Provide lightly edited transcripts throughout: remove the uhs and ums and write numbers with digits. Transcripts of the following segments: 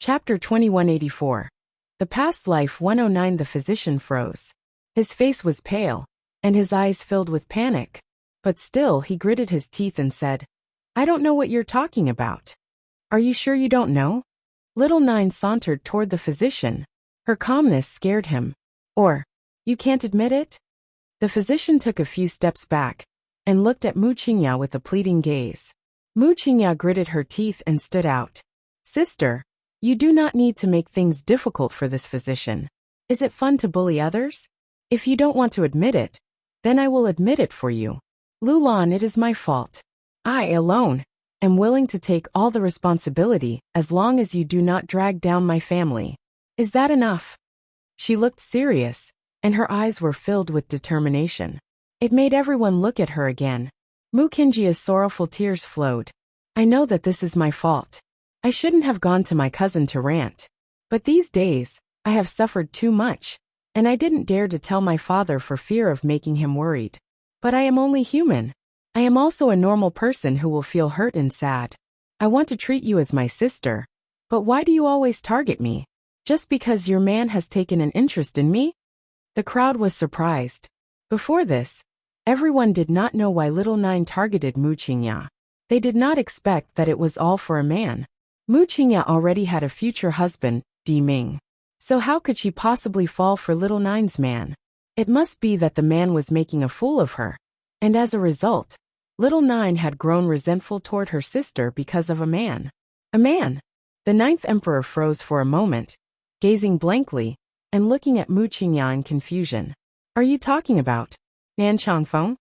Chapter 2184. The Past Life 109. The physician froze. His face was pale, and his eyes filled with panic. But still he gritted his teeth and said, "I don't know what you're talking about." "Are you sure you don't know?" Little Nine sauntered toward the physician. Her calmness scared him. "Or, you can't admit it?" The physician took a few steps back and looked at Mu Qingya with a pleading gaze. Mu Qingya gritted her teeth and stood out. "Sister, you do not need to make things difficult for this physician. Is it fun to bully others? If you don't want to admit it, then I will admit it for you. Lulan, it is my fault. I alone am willing to take all the responsibility as long as you do not drag down my family. Is that enough?" She looked serious, and her eyes were filled with determination. It made everyone look at her again. Mu Qingya's sorrowful tears flowed. "I know that this is my fault. I shouldn't have gone to my cousin to rant. But these days, I have suffered too much, and I didn't dare to tell my father for fear of making him worried. But I am only human. I am also a normal person who will feel hurt and sad. I want to treat you as my sister. But why do you always target me? Just because your man has taken an interest in me?" The crowd was surprised. Before this, everyone did not know why Little Nine targeted Mu Qingya. They did not expect that it was all for a man. Mu Qingya already had a future husband, Di Ming. So how could she possibly fall for Little Nine's man? It must be that the man was making a fool of her. And as a result, Little Nine had grown resentful toward her sister because of a man. A man! The ninth emperor froze for a moment, gazing blankly, and looking at Mu Qingya in confusion. "Are you talking about Nan Changfeng?"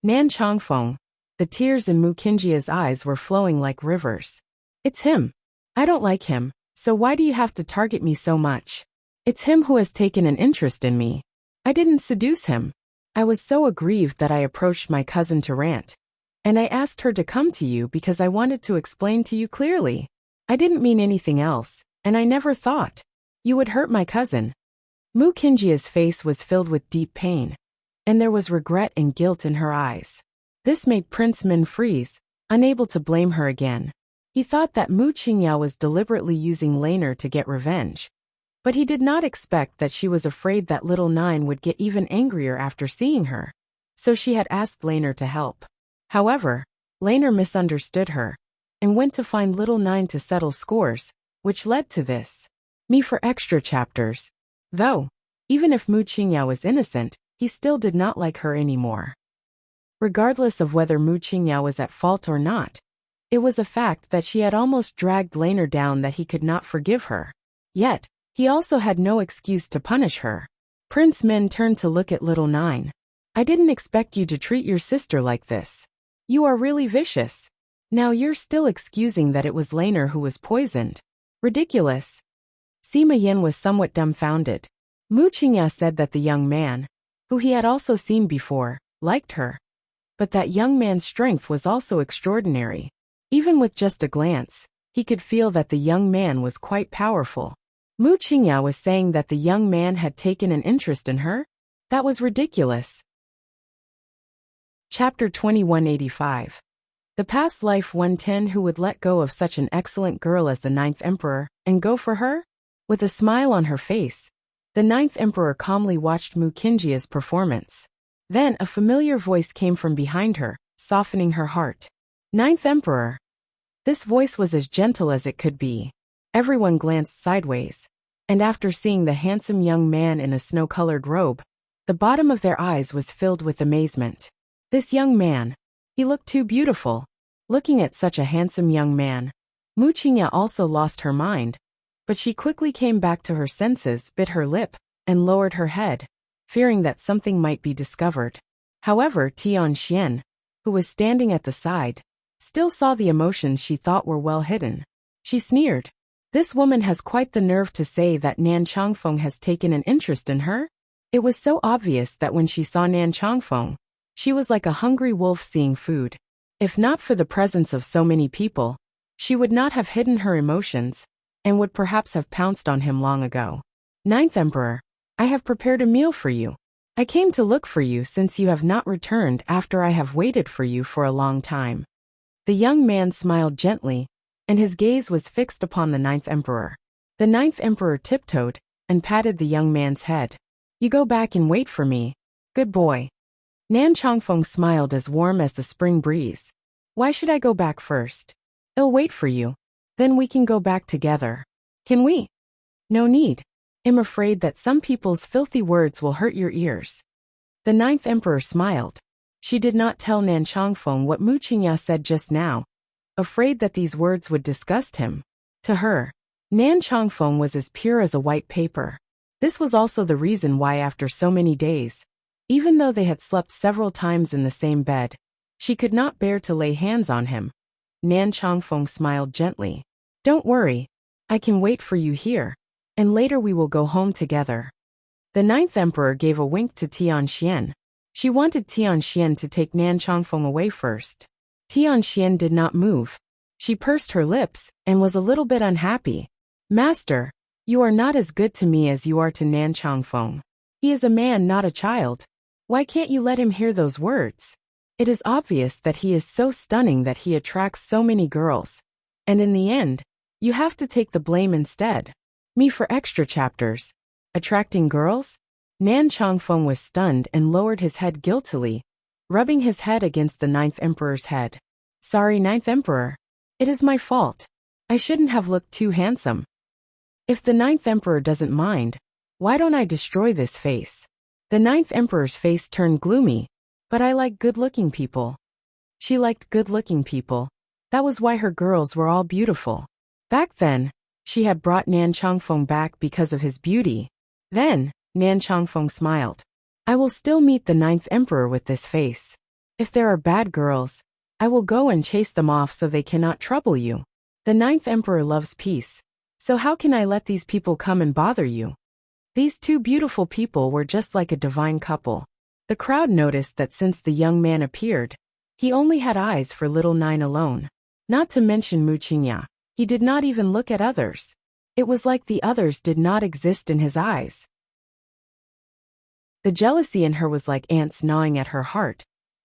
Nan Changfeng. The tears in Mu Qingya's eyes were flowing like rivers. "It's him. I don't like him, so why do you have to target me so much? It's him who has taken an interest in me. I didn't seduce him. I was so aggrieved that I approached my cousin to rant. And I asked her to come to you because I wanted to explain to you clearly. I didn't mean anything else, and I never thought you would hurt my cousin." Mu Qingya's face was filled with deep pain, and there was regret and guilt in her eyes. This made Prince Min freeze, unable to blame her again. He thought that Mu Qingya was deliberately using Laner to get revenge. But he did not expect that she was afraid that Little Nine would get even angrier after seeing her. So she had asked Laner to help. However, Laner misunderstood her and went to find Little Nine to settle scores, which led to this. Me for extra chapters. Though, even if Mu Qingya was innocent, he still did not like her anymore. Regardless of whether Mu Qingya was at fault or not, it was a fact that she had almost dragged Laner down that he could not forgive her. Yet, he also had no excuse to punish her. Prince Min turned to look at Little Nine. "I didn't expect you to treat your sister like this. You are really vicious. Now you're still excusing that it was Laner who was poisoned. Ridiculous." Sima Yin was somewhat dumbfounded. Mu Qingya said that the young man, who he had also seen before, liked her. But that young man's strength was also extraordinary. Even with just a glance, he could feel that the young man was quite powerful. Mu Qingya was saying that the young man had taken an interest in her? That was ridiculous. Chapter 2185. The Past Life 110. Who would let go of such an excellent girl as the ninth emperor, and go for her? With a smile on her face, the ninth emperor calmly watched Mu Qingya's performance. Then a familiar voice came from behind her, softening her heart. "Ninth emperor." This voice was as gentle as it could be. Everyone glanced sideways, and after seeing the handsome young man in a snow-colored robe, the bottom of their eyes was filled with amazement. This young man, he looked too beautiful. Looking at such a handsome young man, Mu Qingya also lost her mind, but she quickly came back to her senses, bit her lip, and lowered her head, fearing that something might be discovered. However, Tian Xian, who was standing at the side, still saw the emotions she thought were well hidden. She sneered. "This woman has quite the nerve to say that Nan Changfeng has taken an interest in her?" It was so obvious that when she saw Nan Changfeng, she was like a hungry wolf seeing food. If not for the presence of so many people, she would not have hidden her emotions, and would perhaps have pounced on him long ago. "Ninth Emperor, I have prepared a meal for you. I came to look for you since you have not returned after I have waited for you for a long time." The young man smiled gently, and his gaze was fixed upon the ninth emperor. The ninth emperor tiptoed and patted the young man's head. You go back and wait for me. Good boy. Nan Chongfeng smiled as warm as the spring breeze. Why should I go back first? I'll wait for you. Then we can go back together. Can we? No need. I'm afraid that some people's filthy words will hurt your ears. The ninth emperor smiled. She did not tell Nan Chongfeng what Mu Qingya said just now, afraid that these words would disgust him. To her, Nan Chongfeng was as pure as a white paper. This was also the reason why after so many days, even though they had slept several times in the same bed, she could not bear to lay hands on him. Nan Chongfeng smiled gently. Don't worry. I can wait for you here, and later we will go home together. The ninth emperor gave a wink to Tianxian. She wanted Tianxian to take Nan Chongfeng away first. Tianxian did not move. She pursed her lips and was a little bit unhappy. Master, you are not as good to me as you are to Nan Chongfeng. He is a man, not a child. Why can't you let him hear those words? It is obvious that he is so stunning that he attracts so many girls. And in the end, you have to take the blame instead. Me for extra chapters. Attracting girls? Nan Chongfeng was stunned and lowered his head guiltily, rubbing his head against the ninth emperor's head. Sorry, ninth emperor. It is my fault. I shouldn't have looked too handsome. If the ninth emperor doesn't mind, why don't I destroy this face? The ninth emperor's face turned gloomy, but I like good-looking people. She liked good-looking people. That was why her girls were all beautiful. Back then, she had brought Nan Chongfeng back because of his beauty. Then, Nan Chongfeng smiled. I will still meet the ninth emperor with this face. If there are bad girls, I will go and chase them off so they cannot trouble you. The ninth emperor loves peace. So how can I let these people come and bother you? These two beautiful people were just like a divine couple. The crowd noticed that since the young man appeared, he only had eyes for little Nine alone. Not to mention Mu Qingya. He did not even look at others. It was like the others did not exist in his eyes. The jealousy in her was like ants gnawing at her heart,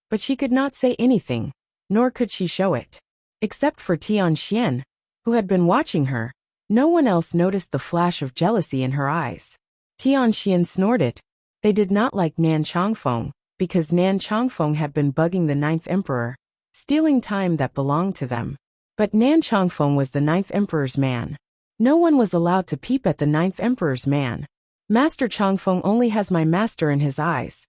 but she could not say anything, nor could she show it. Except for Tianxian, who had been watching her, no one else noticed the flash of jealousy in her eyes. Tianxian snorted. They did not like Nan Chongfeng, because Nan Chongfeng had been bugging the ninth emperor, stealing time that belonged to them. But Nan Chongfeng was the ninth emperor's man. No one was allowed to peep at the ninth emperor's man. Master Chongfeng only has my master in his eyes.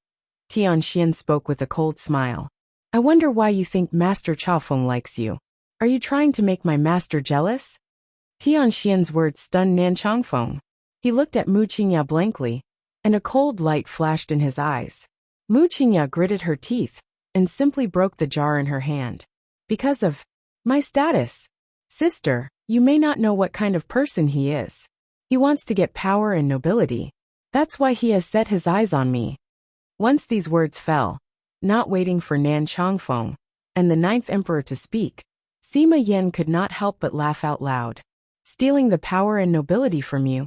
Tianxian spoke with a cold smile. I wonder why you think Master Chongfeng likes you. Are you trying to make my master jealous? Tianxian's words stunned Nan Chongfeng. He looked at Mu Qingya blankly, and a cold light flashed in his eyes. Mu Qingya gritted her teeth and simply broke the jar in her hand. Because of my status. Sister, you may not know what kind of person he is. He wants to get power and nobility. That's why he has set his eyes on me. Once these words fell, not waiting for Nan Chongfeng and the ninth emperor to speak, Sima Yin could not help but laugh out loud. Stealing the power and nobility from you?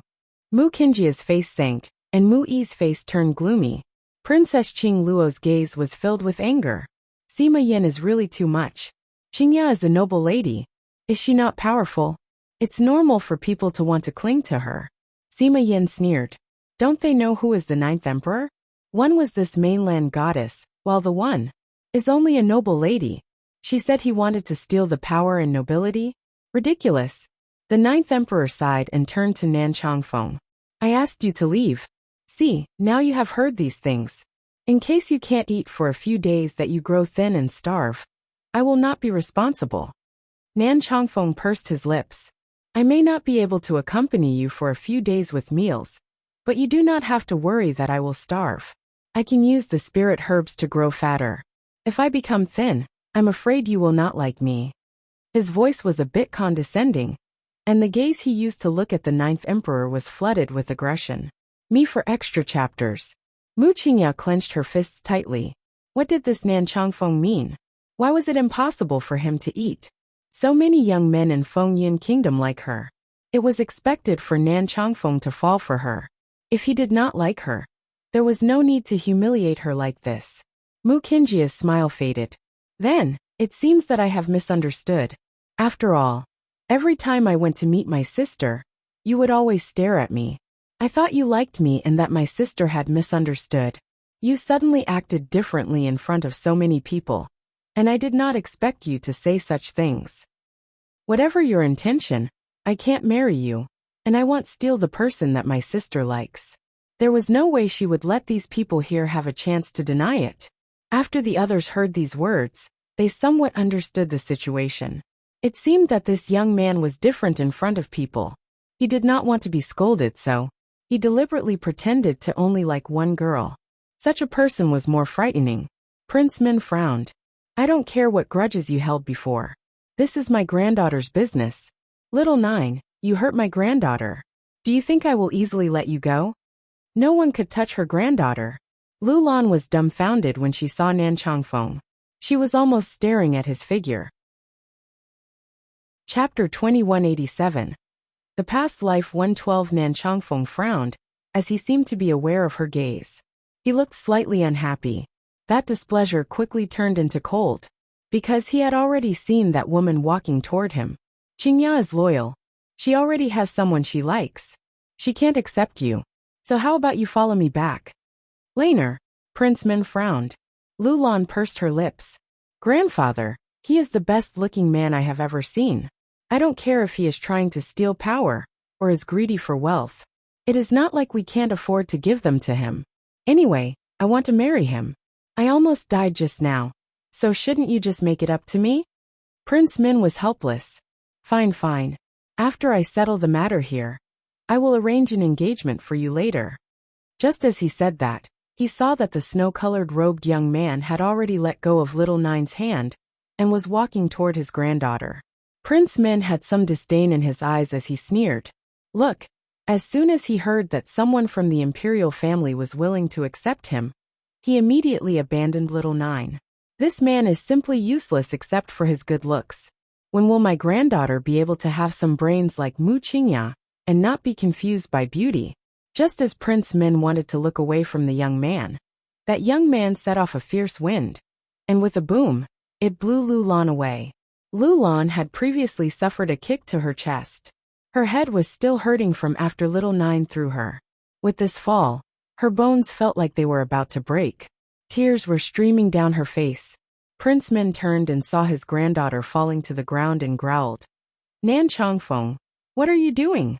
Mu Qingya's face sank, and Mu Yi's face turned gloomy. Princess Qing Luo's gaze was filled with anger. Sima Yin is really too much. Qingya is a noble lady. Is she not powerful? It's normal for people to want to cling to her. Sima Yin sneered. Don't they know who is the ninth emperor? One was this mainland goddess, while the one is only a noble lady. She said he wanted to steal the power and nobility? Ridiculous. The ninth emperor sighed and turned to Nan Chongfeng. I asked you to leave. See, now you have heard these things. In case you can't eat for a few days that you grow thin and starve, I will not be responsible. Nan Chongfeng pursed his lips. I may not be able to accompany you for a few days with meals, but you do not have to worry that I will starve. I can use the spirit herbs to grow fatter. If I become thin, I'm afraid you will not like me. His voice was a bit condescending, and the gaze he used to look at the ninth emperor was flooded with aggression. Me for extra chapters. Mu Qingya clenched her fists tightly. What did this Nan Chongfeng mean? Why was it impossible for him to eat? So many young men in Fengyun Kingdom like her. It was expected for Nan Chongfeng to fall for her. If he did not like her, there was no need to humiliate her like this. Mu Qingya's smile faded. Then, it seems that I have misunderstood. After all, every time I went to meet my sister, You would always stare at me. I thought you liked me and that my sister had misunderstood. You suddenly acted differently in front of so many people, and I did not expect you to say such things. Whatever your intention, I can't marry you, and I won't steal the person that my sister likes. There was no way she would let these people here have a chance to deny it. After the others heard these words, they somewhat understood the situation. It seemed that this young man was different in front of people. He did not want to be scolded, so he deliberately pretended to only like one girl. Such a person was more frightening. Prince Min frowned. I don't care what grudges you held before. This is my granddaughter's business. Little Nine, you hurt my granddaughter. Do you think I will easily let you go? No one could touch her granddaughter. Lu Lan was dumbfounded when she saw Nan Changfeng. She was almost staring at his figure. Chapter 2187. The Past Life 112. Nan Changfeng frowned, as he seemed to be aware of her gaze. He looked slightly unhappy. That displeasure quickly turned into cold, because he had already seen that woman walking toward him. Qingya is loyal. She already has someone she likes. She can't accept you. So how about you follow me back? Later, Prince Min frowned. Lu Lan pursed her lips. Grandfather, he is the best-looking man I have ever seen. I don't care if he is trying to steal power, or is greedy for wealth. It is not like we can't afford to give them to him. Anyway, I want to marry him. I almost died just now, so shouldn't you just make it up to me? Prince Min was helpless. Fine. After I settle the matter here, I will arrange an engagement for you later. Just as he said that, he saw that the snow-colored robed young man had already let go of Little Nine's hand and was walking toward his granddaughter. Prince Min had some disdain in his eyes as he sneered. Look, as soon as he heard that someone from the imperial family was willing to accept him, he immediately abandoned Little Nine. This man is simply useless except for his good looks. When will my granddaughter be able to have some brains like Mu Qingya and not be confused by beauty? Just as Prince Min wanted to look away from the young man, that young man set off a fierce wind, and with a boom, it blew Lu Lan away. Lu Lan had previously suffered a kick to her chest. Her head was still hurting from after Little Nine threw her. With this fall, her bones felt like they were about to break. Tears were streaming down her face. Prince Min turned and saw his granddaughter falling to the ground and growled. Nan Changfeng, what are you doing?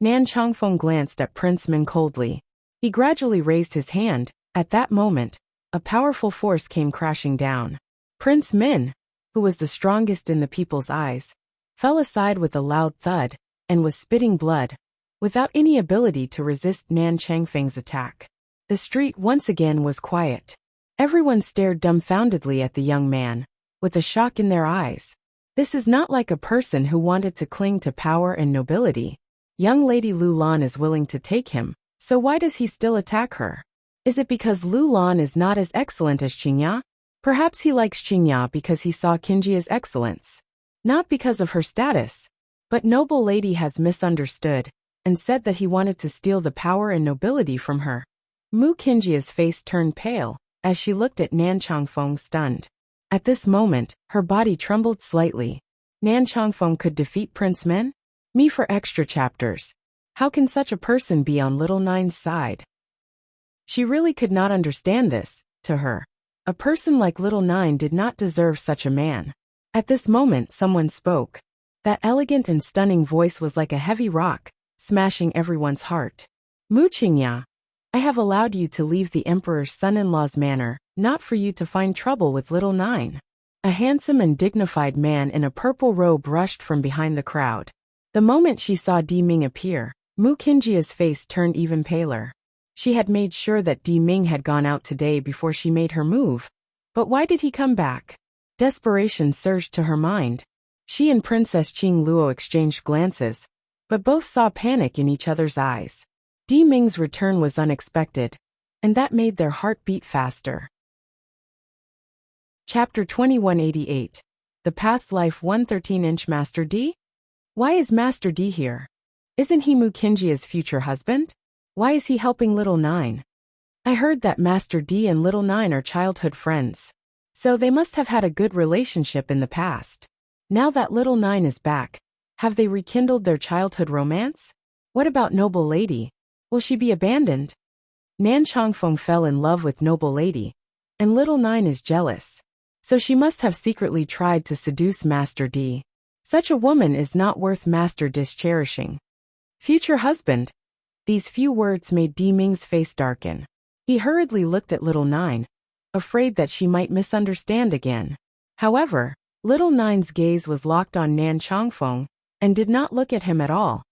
Nan Changfeng glanced at Prince Min coldly. He gradually raised his hand. At that moment, a powerful force came crashing down. Prince Min, who was the strongest in the people's eyes, fell aside with a loud thud and was spitting blood, without any ability to resist Nan Changfeng's attack. The street once again was quiet. Everyone stared dumbfoundedly at the young man, with a shock in their eyes. This is not like a person who wanted to cling to power and nobility. Young Lady Lu Lan is willing to take him, so why does he still attack her? Is it because Lu Lan is not as excellent as Qingya? Perhaps he likes Qingya because he saw Qingjia's excellence. Not because of her status. But noble lady has misunderstood, and said that he wanted to steal the power and nobility from her. Mu Qingjia's face turned pale, as she looked at Nan Changfeng stunned. At this moment, her body trembled slightly. Nan Changfeng could defeat Prince Min? Me for extra chapters. How can such a person be on Little Nine's side? She really could not understand this. To her, a person like Little Nine did not deserve such a man. At this moment someone spoke. That elegant and stunning voice was like a heavy rock, smashing everyone's heart. Mu Qingya, I have allowed you to leave the emperor's son-in-law's manor, not for you to find trouble with Little Nine. A handsome and dignified man in a purple robe rushed from behind the crowd. The moment she saw Di Ming appear, Mu Qingjia's face turned even paler. She had made sure that Di Ming had gone out today before she made her move. But why did he come back? Desperation surged to her mind. She and Princess Qing Luo exchanged glances, but both saw panic in each other's eyes. Di Ming's return was unexpected, and that made their heart beat faster. Chapter 2188. The Past Life 113. Master Di? Why is Master Di here? Isn't he Mu Qingjia's future husband? Why is he helping Little Nine? I heard that Master Di and Little Nine are childhood friends, so they must have had a good relationship in the past. Now that Little Nine is back, have they rekindled their childhood romance? What about noble lady? Will she be abandoned? Nan Chongfeng fell in love with noble lady, and little Nine is jealous. So she must have secretly tried to seduce Master D. Such a woman is not worth Master D's cherishing. Future husband. These few words made Di Ming's face darken. He hurriedly looked at little Nine, afraid that she might misunderstand again. However, little Nine's gaze was locked on Nan Chongfeng, and did not look at him at all,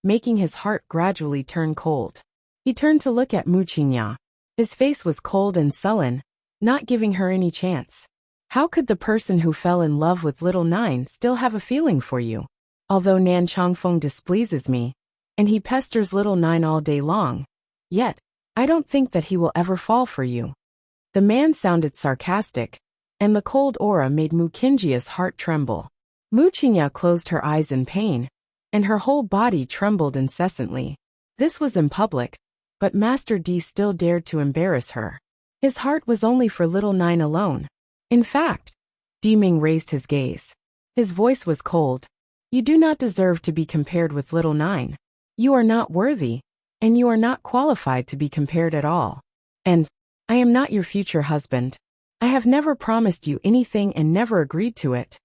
making his heart gradually turn cold. He turned to look at Mu Qingya. His face was cold and sullen, not giving her any chance. How could the person who fell in love with little Nine still have a feeling for you? Although Nan Chongfeng displeases me, and he pesters little Nine all day long, yet, I don't think that he will ever fall for you. The man sounded sarcastic, and the cold aura made Mu Qingya's heart tremble. Mu Qingya closed her eyes in pain, and her whole body trembled incessantly. This was in public, but Master D still dared to embarrass her. His heart was only for little Nine alone. In fact, Di Ming raised his gaze. His voice was cold. You do not deserve to be compared with little Nine. You are not worthy, and you are not qualified to be compared at all. And, I am not your future husband. I have never promised you anything and never agreed to it.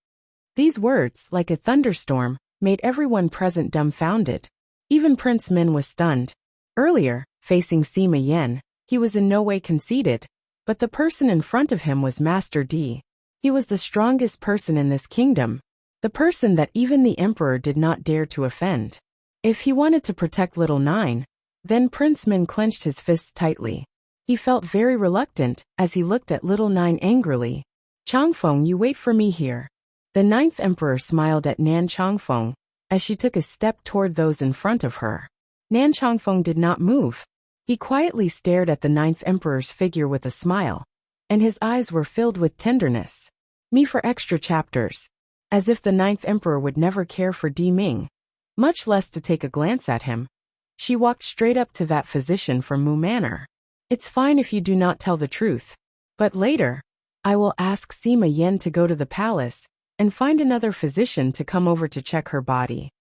These words, like a thunderstorm, made everyone present dumbfounded. Even Prince Min was stunned. Earlier, facing Sima Yan, he was in no way conceited, but the person in front of him was Master D. He was the strongest person in this kingdom, the person that even the emperor did not dare to offend. If he wanted to protect little Nine, then Prince Min clenched his fists tightly. He felt very reluctant as he looked at little Nine angrily. Chongfeng, you wait for me here. The ninth emperor smiled at Nan Chongfeng as she took a step toward those in front of her. Nan Chongfeng did not move. He quietly stared at the ninth emperor's figure with a smile, and his eyes were filled with tenderness. Me for extra chapters. As if the ninth emperor would never care for Di Ming, much less to take a glance at him. She walked straight up to that physician from Mu Manor. It's fine if you do not tell the truth, but later, I will ask Sima Yan to go to the palace and find another physician to come over to check her body.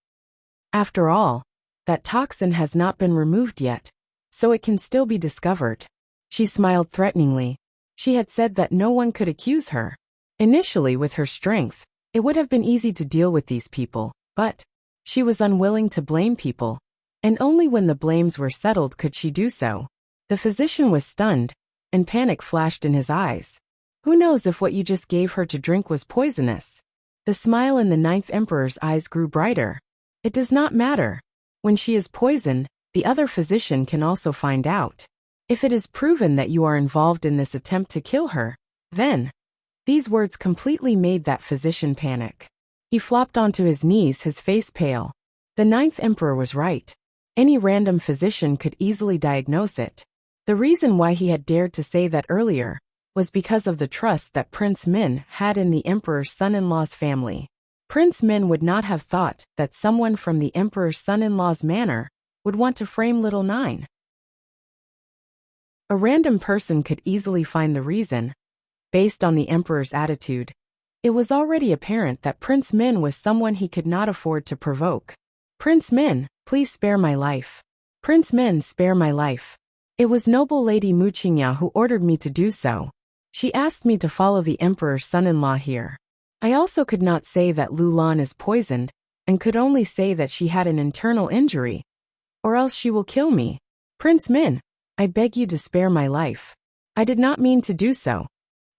After all, that toxin has not been removed yet, so it can still be discovered. She smiled threateningly. She had said that no one could accuse her. Initially, with her strength, it would have been easy to deal with these people, but she was unwilling to blame people, and only when the blames were settled could she do so. The physician was stunned, and panic flashed in his eyes. Who knows if what you just gave her to drink was poisonous? The smile in the ninth emperor's eyes grew brighter. It does not matter. When she is poisoned, the other physician can also find out. If it is proven that you are involved in this attempt to kill her, then... These words completely made that physician panic. He flopped onto his knees, his face pale. The ninth emperor was right. Any random physician could easily diagnose it. The reason why he had dared to say that earlier was because of the trust that Prince Min had in the emperor's son-in-law's family. Prince Min would not have thought that someone from the emperor's son-in-law's manor would want to frame little Nine. A random person could easily find the reason. Based on the emperor's attitude, it was already apparent that Prince Min was someone he could not afford to provoke. Prince Min, please spare my life. Prince Min, spare my life. It was noble lady Mu Qingya who ordered me to do so. She asked me to follow the emperor's son-in-law here. I also could not say that Lu Lan is poisoned, and could only say that she had an internal injury, or else she will kill me. Prince Min, I beg you to spare my life. I did not mean to do so.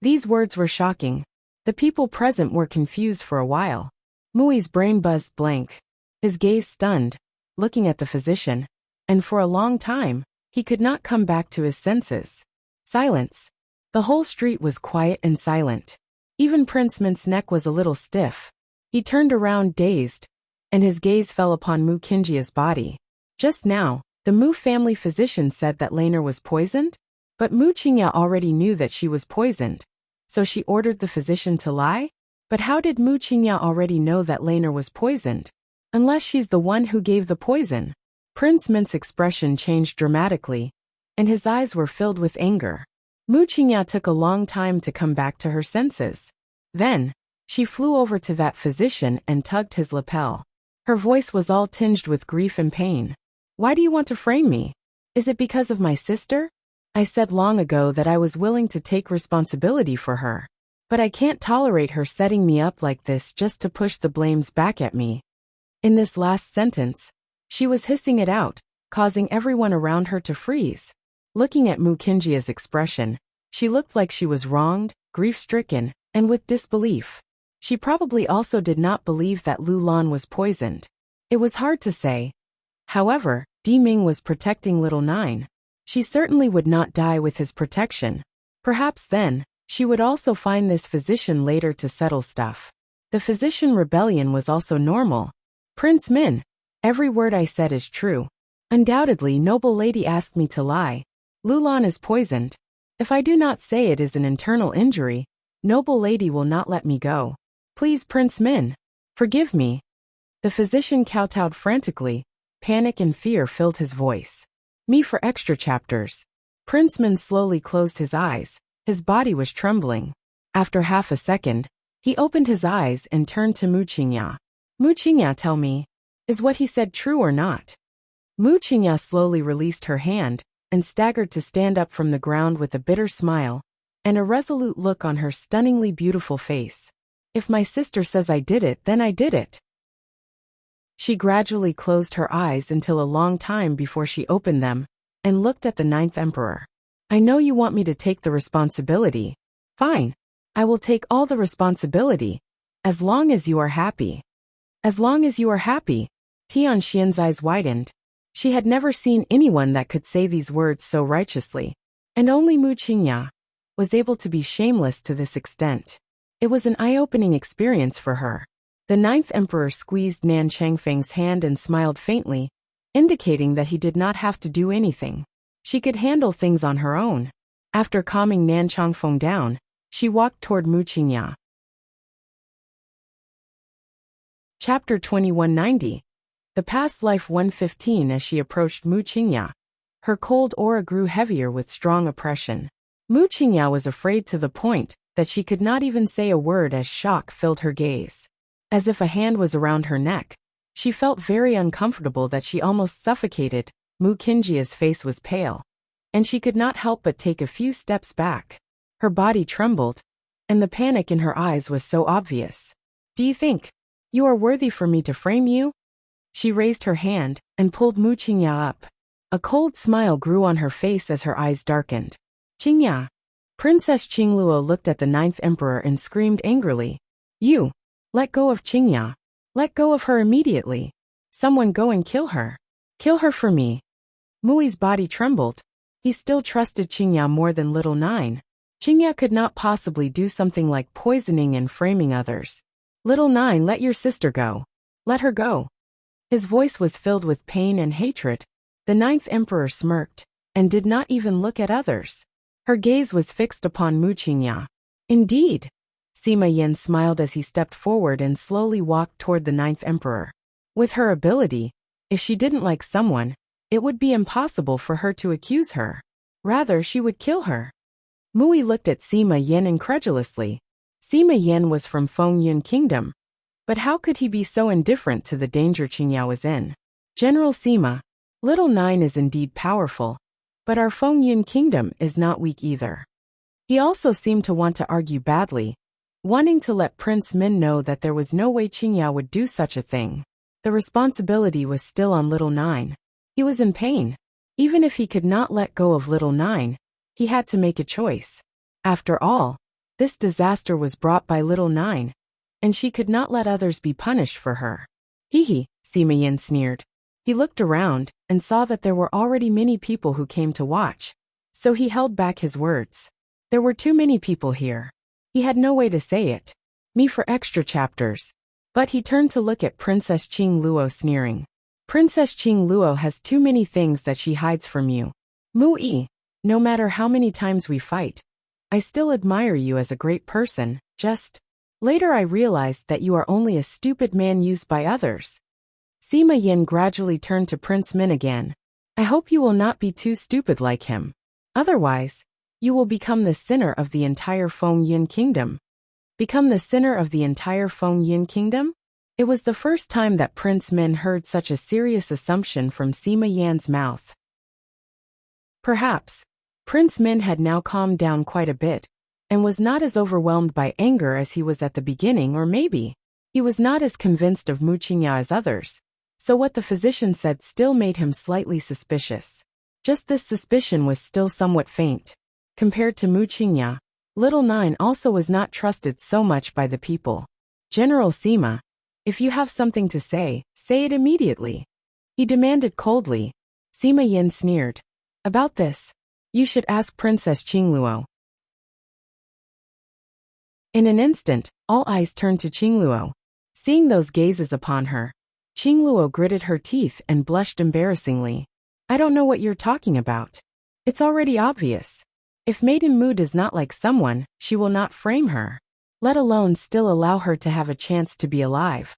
These words were shocking. The people present were confused for a while. Mui's brain buzzed blank. His gaze stunned, looking at the physician, and for a long time, he could not come back to his senses. Silence. The whole street was quiet and silent. Even Prince Min's neck was a little stiff. He turned around dazed, and his gaze fell upon Mu Qingya's body. Just now, the Mu family physician said that Laner was poisoned? But Mu Qingya already knew that she was poisoned, so she ordered the physician to lie? But how did Mu Qingya already know that Laner was poisoned? Unless she's the one who gave the poison. Prince Min's expression changed dramatically, and his eyes were filled with anger. Mu Qingya took a long time to come back to her senses. Then, she flew over to that physician and tugged his lapel. Her voice was all tinged with grief and pain. Why do you want to frame me? Is it because of my sister? I said long ago that I was willing to take responsibility for her. But I can't tolerate her setting me up like this just to push the blames back at me. In this last sentence, she was hissing it out, causing everyone around her to freeze. Looking at Mukinjia's expression, she looked like she was wronged, grief-stricken, and with disbelief. She probably also did not believe that Lu Lan was poisoned. It was hard to say. However, Di Ming was protecting little Nine. She certainly would not die with his protection. Perhaps then, she would also find this physician later to settle stuff. The physician rebellion was also normal. Prince Min, every word I said is true. Undoubtedly, noble lady asked me to lie. Lu Lan is poisoned. If I do not say it is an internal injury, noble lady will not let me go. Please, Prince Min, forgive me. The physician kowtowed frantically. Panic and fear filled his voice. Me for extra chapters. Prince Min slowly closed his eyes. His body was trembling. After half a second, he opened his eyes and turned to Mu Qingya. Mu Qingya, tell me, is what he said true or not? Mu Qingya slowly released her hand and staggered to stand up from the ground with a bitter smile and a resolute look on her stunningly beautiful face. If my sister says I did it, then I did it. She gradually closed her eyes until a long time before she opened them and looked at the ninth emperor. I know you want me to take the responsibility. Fine. I will take all the responsibility. As long as you are happy. As long as you are happy. Tian Xian's eyes widened. She had never seen anyone that could say these words so righteously. And only Mu Qingya was able to be shameless to this extent. It was an eye-opening experience for her. The ninth emperor squeezed Nan Changfeng's hand and smiled faintly, indicating that he did not have to do anything. She could handle things on her own. After calming Nan Changfeng down, she walked toward Mu Qingya. Chapter 2190. The Past Life 115. As she approached Mu Qingya, her cold aura grew heavier with strong oppression. Mu Qingya was afraid to the point that she could not even say a word as shock filled her gaze. As if a hand was around her neck, she felt very uncomfortable that she almost suffocated. Mu Qingya's face was pale, and she could not help but take a few steps back. Her body trembled, and the panic in her eyes was so obvious. Do you think you are worthy for me to frame you? She raised her hand and pulled Mu Qingya up. A cold smile grew on her face as her eyes darkened. Qingya. Princess Qingluo looked at the ninth emperor and screamed angrily. You! Let go of Qingya. Let go of her immediately. Someone go and kill her. Kill her for me. Mui's body trembled. He still trusted Qingya more than little Nine. Qingya could not possibly do something like poisoning and framing others. Little Nine, let your sister go. Let her go. His voice was filled with pain and hatred. The ninth emperor smirked and did not even look at others. Her gaze was fixed upon Mu Qingya. Indeed. Sima Yin smiled as he stepped forward and slowly walked toward the ninth emperor. With her ability, if she didn't like someone, it would be impossible for her to accuse her. Rather, she would kill her. Mui looked at Sima Yin incredulously. Sima Yin was from Fengyun Kingdom. But how could he be so indifferent to the danger Qingya was in? General Sima, little Nine is indeed powerful, but our Fengyun Kingdom is not weak either. He also seemed to want to argue badly, wanting to let Prince Min know that there was no way Qingya would do such a thing. The responsibility was still on little Nine. He was in pain. Even if he could not let go of little Nine, he had to make a choice. After all, this disaster was brought by little Nine, and she could not let others be punished for her. Hee, Sima Yin sneered. He looked around and saw that there were already many people who came to watch, so he held back his words. There were too many people here. He had no way to say it. Me for extra chapters. But he turned to look at Princess Qingluo sneering. Princess Qingluo has too many things that she hides from you. Mu-yi, no matter how many times we fight, I still admire you as a great person, just... Later I realized that you are only a stupid man used by others. Sima Yin gradually turned to Prince Min again. I hope you will not be too stupid like him. Otherwise, you will become the sinner of the entire Fengyun Kingdom. Become the sinner of the entire Fengyun Kingdom? It was the first time that Prince Min heard such a serious assumption from Sima Yan's mouth. Perhaps, Prince Min had now calmed down quite a bit, and was not as overwhelmed by anger as he was at the beginning, or maybe, he was not as convinced of Mu Qingya as others, so what the physician said still made him slightly suspicious. Just this suspicion was still somewhat faint. Compared to Mu Qingya, Little Nine also was not trusted so much by the people. General Sima, if you have something to say it immediately, he demanded coldly. Sima Yin sneered. About this, you should ask Princess Qingluo. In an instant, all eyes turned to Qingluo. Seeing those gazes upon her, Qingluo gritted her teeth and blushed embarrassingly. I don't know what you're talking about. It's already obvious. If Maiden Mu does not like someone, she will not frame her, let alone still allow her to have a chance to be alive.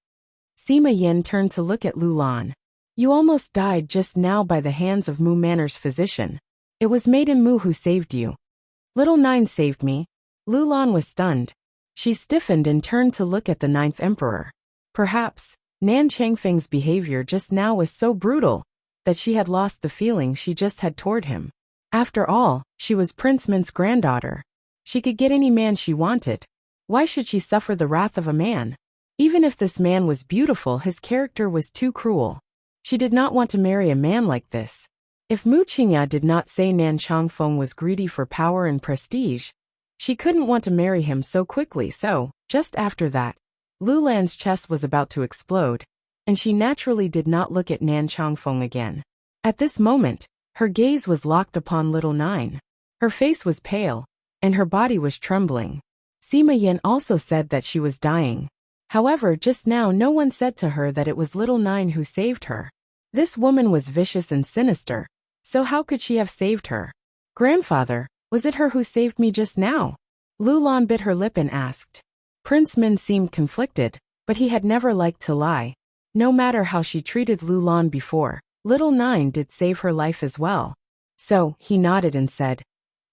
Sima Yin turned to look at Lu Lan. You almost died just now by the hands of Mu Manor's physician. It was Maiden Mu who saved you. Little Nine saved me. Lu Lan was stunned. She stiffened and turned to look at the Ninth Emperor. Perhaps, Nan Changfeng's behavior just now was so brutal that she had lost the feeling she just had toward him. After all, she was Prince Min's granddaughter. She could get any man she wanted. Why should she suffer the wrath of a man? Even if this man was beautiful, his character was too cruel. She did not want to marry a man like this. If Mu Qingya did not say Nan Changfeng was greedy for power and prestige, she couldn't want to marry him so quickly, so, just after that, Lu Lan's chest was about to explode, and she naturally did not look at Nan Changfeng again. At this moment, her gaze was locked upon Little Nine. Her face was pale, and her body was trembling. Sima Yin also said that she was dying. However, just now no one said to her that it was Little Nine who saved her. This woman was vicious and sinister, so how could she have saved her? Grandfather, was it her who saved me just now? Lu Lan bit her lip and asked. Prince Min seemed conflicted, but he had never liked to lie. No matter how she treated Lu Lan before, Little Nine did save her life as well. So, he nodded and said,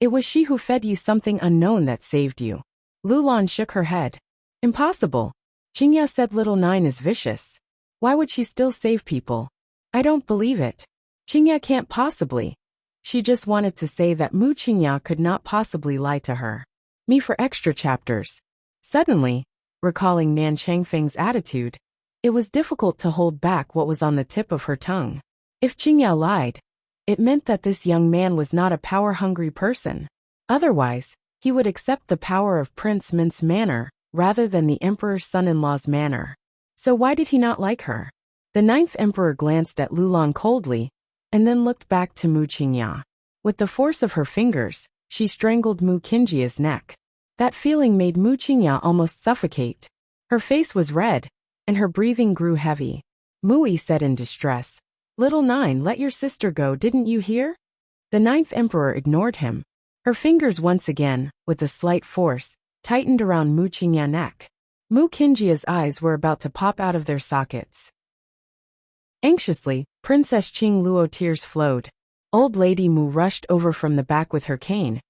it was she who fed you something unknown that saved you. Lu Lan shook her head. Impossible. Qingya said Little Nine is vicious. Why would she still save people? I don't believe it. Qingya can't possibly. She just wanted to say that Mu Qingya could not possibly lie to her. Me for extra chapters. Suddenly, recalling Nan Changfeng's attitude, it was difficult to hold back what was on the tip of her tongue. If Qingya lied, it meant that this young man was not a power-hungry person. Otherwise, he would accept the power of Prince Min's manor rather than the Emperor's son-in-law's manor. So why did he not like her? The Ninth Emperor glanced at Lu Lan coldly, and then looked back to Mu Qingya. With the force of her fingers, she strangled Mu Qingya's neck. That feeling made Mu Qingya almost suffocate. Her face was red, and her breathing grew heavy. Mui said in distress, Little Nine, let your sister go, didn't you hear? The Ninth Emperor ignored him. Her fingers once again, with a slight force, tightened around Mu Qingya's neck. Mu Qingya's eyes were about to pop out of their sockets. Anxiously, Princess Qingluo tears flowed. Old Lady Mu rushed over from the back with her cane,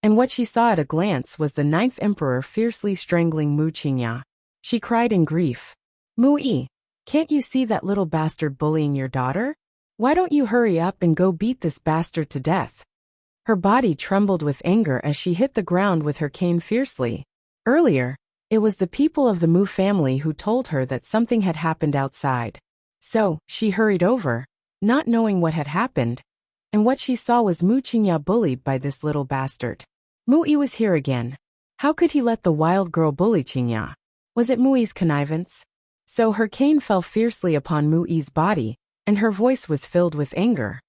and what she saw at a glance was the Ninth Emperor fiercely strangling Mu Qingya. She cried in grief. Mu-yi, can't you see that little bastard bullying your daughter? Why don't you hurry up and go beat this bastard to death? Her body trembled with anger as she hit the ground with her cane fiercely. Earlier, it was the people of the Mu family who told her that something had happened outside. So, she hurried over, not knowing what had happened, and what she saw was Mu Qingya bullied by this little bastard. Mu-yi was here again. How could he let the wild girl bully Qingya? Was it Mu-yi's connivance? So her cane fell fiercely upon Mu-yi's body, and her voice was filled with anger.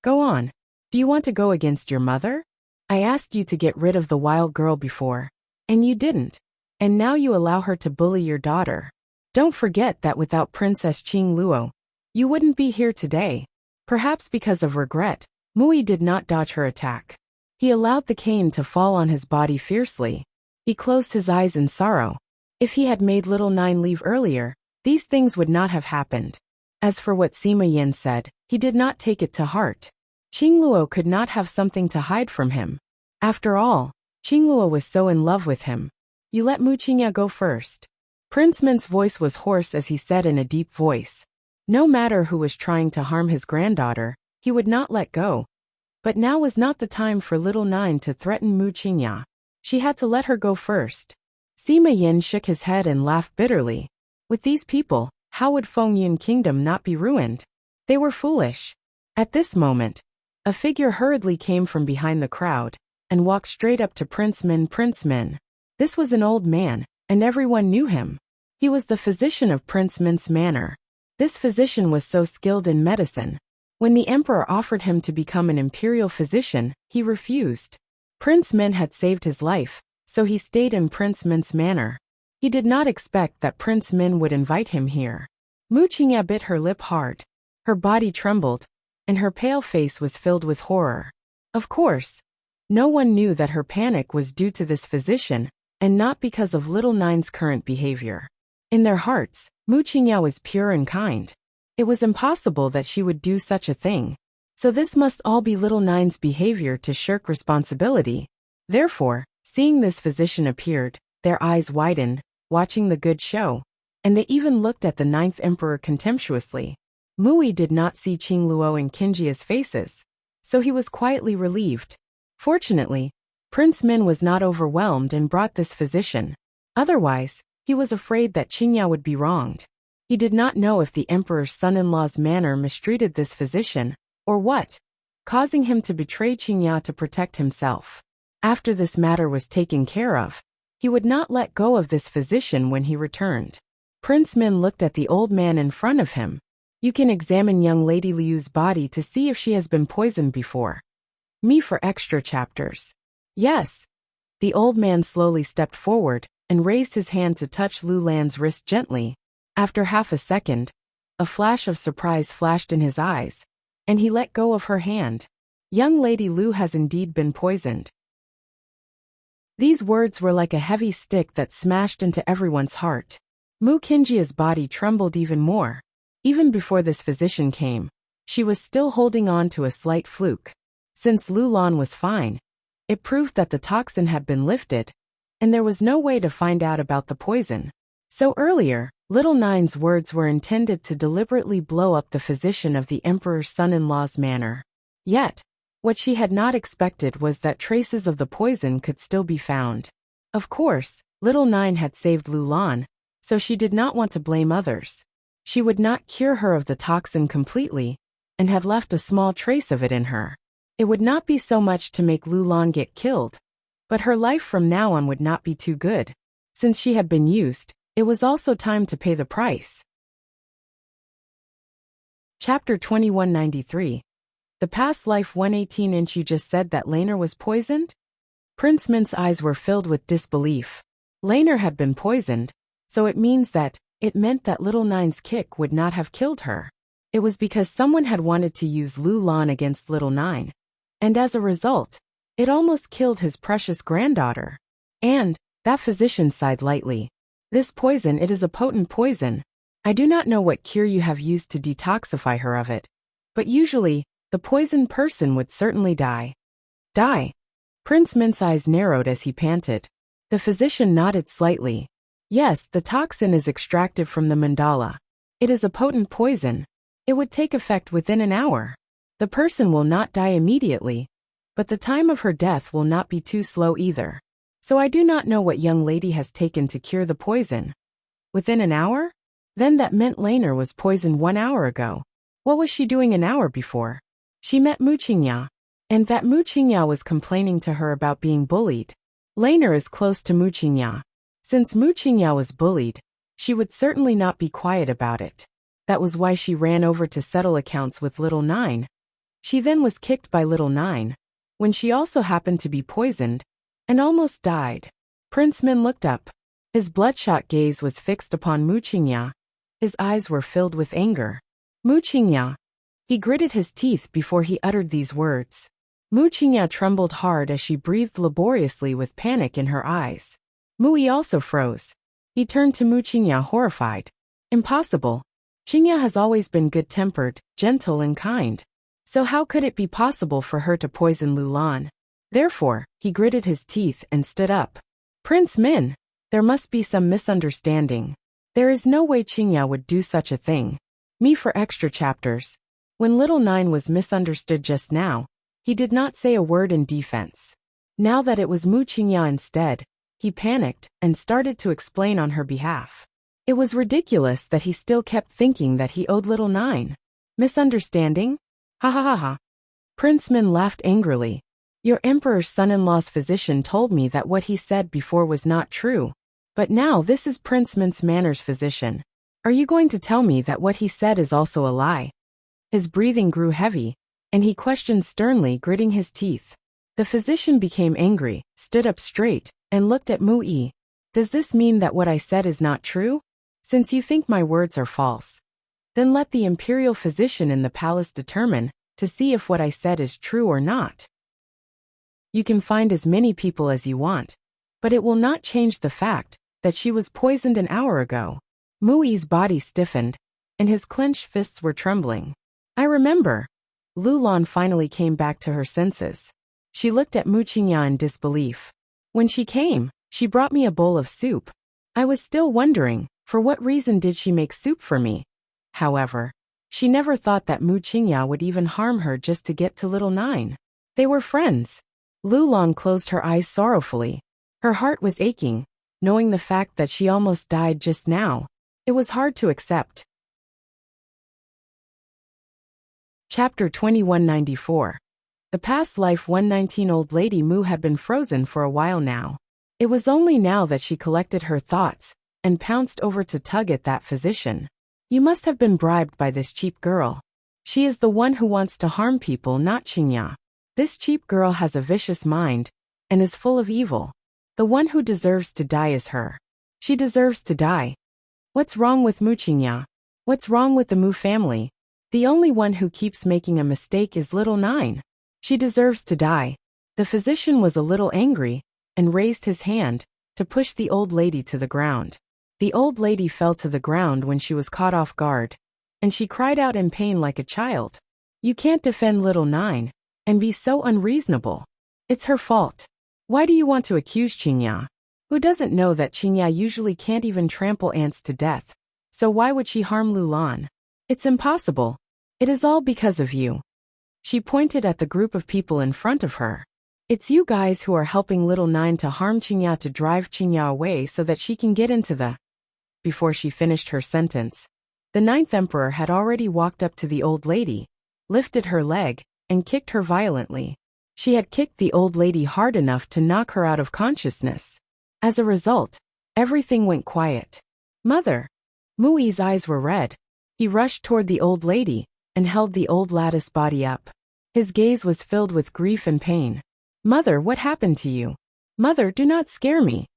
Go on. Do you want to go against your mother? I asked you to get rid of the wild girl before, and you didn't. And now you allow her to bully your daughter. Don't forget that without Princess Qingluo, you wouldn't be here today. Perhaps because of regret, Mu-yi did not dodge her attack. He allowed the cane to fall on his body fiercely. He closed his eyes in sorrow. If he had made Little Nine leave earlier, these things would not have happened. As for what Sima Yin said, he did not take it to heart. Qingluo could not have something to hide from him. After all, Qingluo was so in love with him. You let Mu Qingya go first. Prince Min's voice was hoarse as he said in a deep voice. No matter who was trying to harm his granddaughter, he would not let go. But now was not the time for little Nine to threaten Mu Qingya. She had to let her go first. Sima Yin shook his head and laughed bitterly. With these people, how would Fengyun Kingdom not be ruined? They were foolish. At this moment, a figure hurriedly came from behind the crowd and walked straight up to Prince Min. Prince Min. This was an old man, and everyone knew him. He was the physician of Prince Min's manor. This physician was so skilled in medicine. When the emperor offered him to become an imperial physician, he refused. Prince Min had saved his life, so he stayed in Prince Min's manor. He did not expect that Prince Min would invite him here. Mu Qingya bit her lip hard. Her body trembled, and her pale face was filled with horror. Of course, no one knew that her panic was due to this physician, and not because of little Nine's current behavior. In their hearts, Mu Qingya was pure and kind. It was impossible that she would do such a thing. So this must all be little Nine's behavior to shirk responsibility. Therefore, seeing this physician appeared, their eyes widened, watching the good show, and they even looked at the ninth emperor contemptuously. Mui did not see Qingluo and Qinjia's faces, so he was quietly relieved. Fortunately, Prince Min was not overwhelmed and brought this physician. Otherwise, he was afraid that Qingya would be wronged. He did not know if the emperor's son-in-law's manner mistreated this physician, or what, causing him to betray Qingya to protect himself. After this matter was taken care of, he would not let go of this physician when he returned. Prince Min looked at the old man in front of him. You can examine young Lady Liu's body to see if she has been poisoned before. Me for extra chapters. Yes. The old man slowly stepped forward and raised his hand to touch Lu Lan's wrist gently. After half a second, a flash of surprise flashed in his eyes, and he let go of her hand. Young Lady Lu has indeed been poisoned. These words were like a heavy stick that smashed into everyone's heart. Mu Qingjia's body trembled even more. Even before this physician came, she was still holding on to a slight fluke. Since Lu Lan was fine, it proved that the toxin had been lifted, and there was no way to find out about the poison. So earlier, little Nine's words were intended to deliberately blow up the physician of the emperor's son-in-law's manor. Yet, what she had not expected was that traces of the poison could still be found. Of course, little Nine had saved Lu Lan, so she did not want to blame others. She would not cure her of the toxin completely, and had left a small trace of it in her. It would not be so much to make Lu Lan get killed, but her life from now on would not be too good. Since she had been used, it was also time to pay the price. Chapter 2193. The past life 118. You just said that Laner was poisoned? Prince Min's eyes were filled with disbelief. Laner had been poisoned, so it meant that little Nine's kick would not have killed her. It was because someone had wanted to use Lu Lan against little Nine, and as a result, it almost killed his precious granddaughter. And that physician sighed lightly. This poison, it is a potent poison. I do not know what cure you have used to detoxify her of it, but usually, the poisoned person would certainly die. Die? Prince Min's eyes narrowed as he panted. The physician nodded slightly. Yes, the toxin is extracted from the mandala. It is a potent poison. It would take effect within an hour. The person will not die immediately, but the time of her death will not be too slow either. So I do not know what young lady has taken to cure the poison. Within an hour? Then that meant Laner was poisoned 1 hour ago. What was she doing an hour before? She met Mu Qingya, and that Mu Qingya was complaining to her about being bullied. Laner is close to Mu Qingya. Since Mu Qingya was bullied, she would certainly not be quiet about it. That was why she ran over to settle accounts with little Nine. She then was kicked by little Nine, when she also happened to be poisoned, and almost died. Prince Min looked up. His bloodshot gaze was fixed upon Mu Qingya. His eyes were filled with anger. Mu Qingya. He gritted his teeth before he uttered these words. Mu Qingya trembled hard as she breathed laboriously with panic in her eyes. Mui also froze. He turned to Mu Qingya horrified. Impossible. Qingya has always been good-tempered, gentle and kind. So how could it be possible for her to poison Lu Lan? Therefore, he gritted his teeth and stood up. Prince Min, There must be some misunderstanding. There is no way Qingya would do such a thing. Me for extra chapters. When little Nine was misunderstood just now, he did not say a word in defense. Now that it was Mu Qingya instead, he panicked and started to explain on her behalf. It was ridiculous that he still kept thinking that he owed little Nine. Misunderstanding? Ha ha ha ha. Prince Min laughed angrily. Your emperor's son-in-law's physician told me that what he said before was not true. But now this is Prince Min's Manor's physician. Are you going to tell me that what he said is also a lie? His breathing grew heavy, and he questioned sternly, gritting his teeth. The physician became angry, stood up straight, and looked at Mu Yi. Does this mean that what I said is not true? Since you think my words are false, then let the imperial physician in the palace determine to see if what I said is true or not. You can find as many people as you want, but it will not change the fact that she was poisoned an hour ago. Mu Yi's body stiffened, and his clenched fists were trembling. I remember. Lu Lan finally came back to her senses. She looked at Mu Qingya in disbelief. When she came, she brought me a bowl of soup. I was still wondering, for what reason did she make soup for me? However, she never thought that Mu Qingya would even harm her just to get to little Nine. They were friends. Lu Lan closed her eyes sorrowfully. Her heart was aching, knowing the fact that she almost died just now. It was hard to accept. Chapter 2194. The past life 119. Old Lady Mu had been frozen for a while now. It was only now that she collected her thoughts and pounced over to tug at that physician. You must have been bribed by this cheap girl. She is the one who wants to harm people, not Qingya. This cheap girl has a vicious mind and is full of evil. The one who deserves to die is her. She deserves to die. What's wrong with Mu Qingya? What's wrong with the Mu family? The only one who keeps making a mistake is little Nine. She deserves to die. The physician was a little angry and raised his hand to push the old lady to the ground. The old lady fell to the ground when she was caught off guard, and she cried out in pain like a child. You can't defend little Nine and be so unreasonable. It's her fault. Why do you want to accuse Qingya? Who doesn't know that Qingya usually can't even trample ants to death? So why would she harm Lu Lan? It's impossible. It is all because of you. She pointed at the group of people in front of her. It's you guys who are helping little Nine to harm Qingya, to drive Qingya away so that she can get into the... Before she finished her sentence, the ninth emperor had already walked up to the old lady, lifted her leg, and kicked her violently. She had kicked the old lady hard enough to knock her out of consciousness. As a result, everything went quiet. Mother! Mu Yi's eyes were red. He rushed toward the old lady and held the old lattice body up. His gaze was filled with grief and pain. Mother, what happened to you? Mother, do not scare me.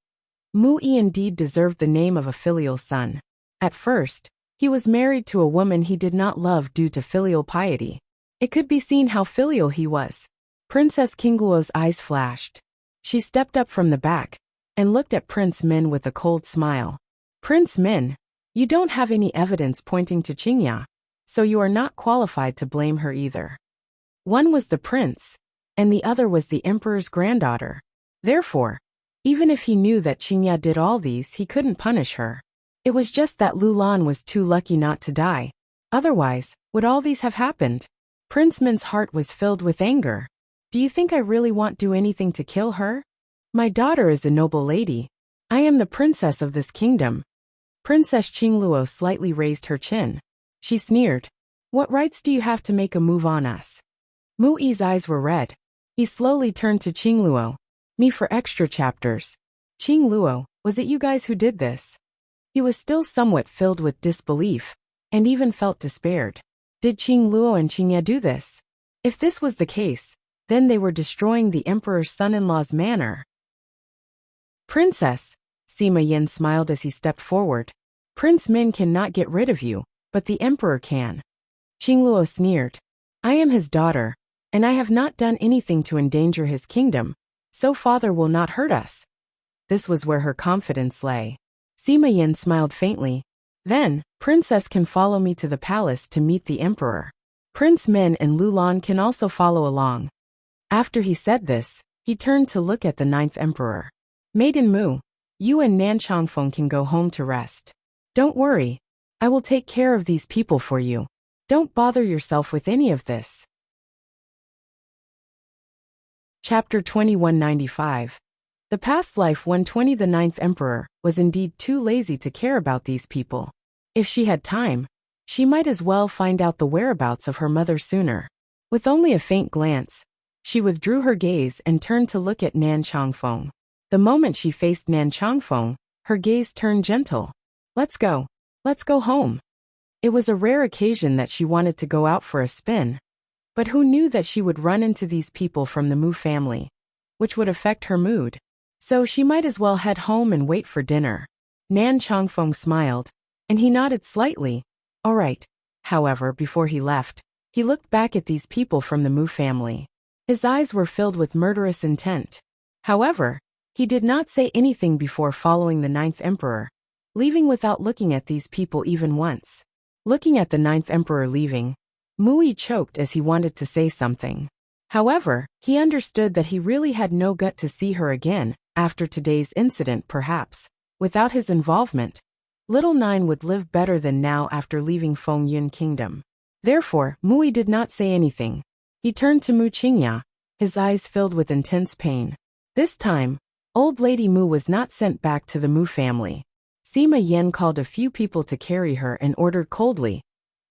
Mu Yi indeed deserved the name of a filial son. At first, he was married to a woman he did not love due to filial piety. It could be seen how filial he was. Princess Qingluo's eyes flashed. She stepped up from the back and looked at Prince Min with a cold smile. Prince Min, you don't have any evidence pointing to Qingya, so you are not qualified to blame her either. One was the prince, and the other was the emperor's granddaughter. Therefore, even if he knew that Qingya did all these, he couldn't punish her. It was just that Lu Lan was too lucky not to die. Otherwise, would all these have happened? Prince Min's heart was filled with anger. Do you think I really want to do anything to kill her? My daughter is a noble lady. I am the princess of this kingdom. Princess Qingluo slightly raised her chin. She sneered. What rights do you have to make a move on us? Mu Yi's eyes were red. He slowly turned to Qingluo. Me for extra chapters. Qingluo, was it you guys who did this? He was still somewhat filled with disbelief, and even felt despaired. Did Qingluo and Qingya do this? If this was the case, then they were destroying the emperor's son-in-law's manor. Princess, Sima Yin smiled as he stepped forward. Prince Min cannot get rid of you, but the emperor can. Qingluo sneered. I am his daughter, and I have not done anything to endanger his kingdom, so father will not hurt us. This was where her confidence lay. Sima Yin smiled faintly. Then, Princess can follow me to the palace to meet the emperor. Prince Min and Lu Lan can also follow along. After he said this, he turned to look at the ninth emperor. Maiden Mu, You and Nan Changfeng can go home to rest. Don't worry. I will take care of these people for you. Don't bother yourself with any of this. Chapter 2195. The past life 120. The ninth emperor was indeed too lazy to care about these people. If she had time, she might as well find out the whereabouts of her mother sooner. With only a faint glance, she withdrew her gaze and turned to look at Nan Changfeng. The moment she faced Nan Changfeng, her gaze turned gentle. Let's go. Let's go home. It was a rare occasion that she wanted to go out for a spin. But who knew that she would run into these people from the Mu family, which would affect her mood. So she might as well head home and wait for dinner. Nan Changfeng smiled, and he nodded slightly. All right. However, before he left, he looked back at these people from the Mu family. His eyes were filled with murderous intent. However, he did not say anything before following the ninth emperor, leaving without looking at these people even once. Looking at the ninth emperor leaving, Mui choked as he wanted to say something. However, he understood that he really had no gut to see her again, after today's incident perhaps. Without his involvement, Little Nine would live better than now after leaving Fengyun Kingdom. Therefore, Mui did not say anything. He turned to Mu Qingya, his eyes filled with intense pain. This time, Old Lady Mu was not sent back to the Mu family. Sima Yan called a few people to carry her and ordered coldly,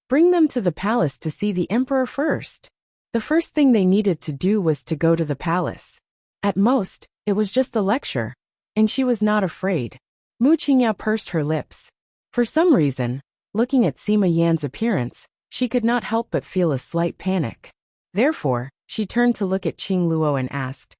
"Bring them to the palace to see the emperor first." The first thing they needed to do was to go to the palace. At most, it was just a lecture, and she was not afraid. Mu Qingya pursed her lips. For some reason, looking at Sima Yan's appearance, she could not help but feel a slight panic. Therefore, she turned to look at Qing Luo and asked,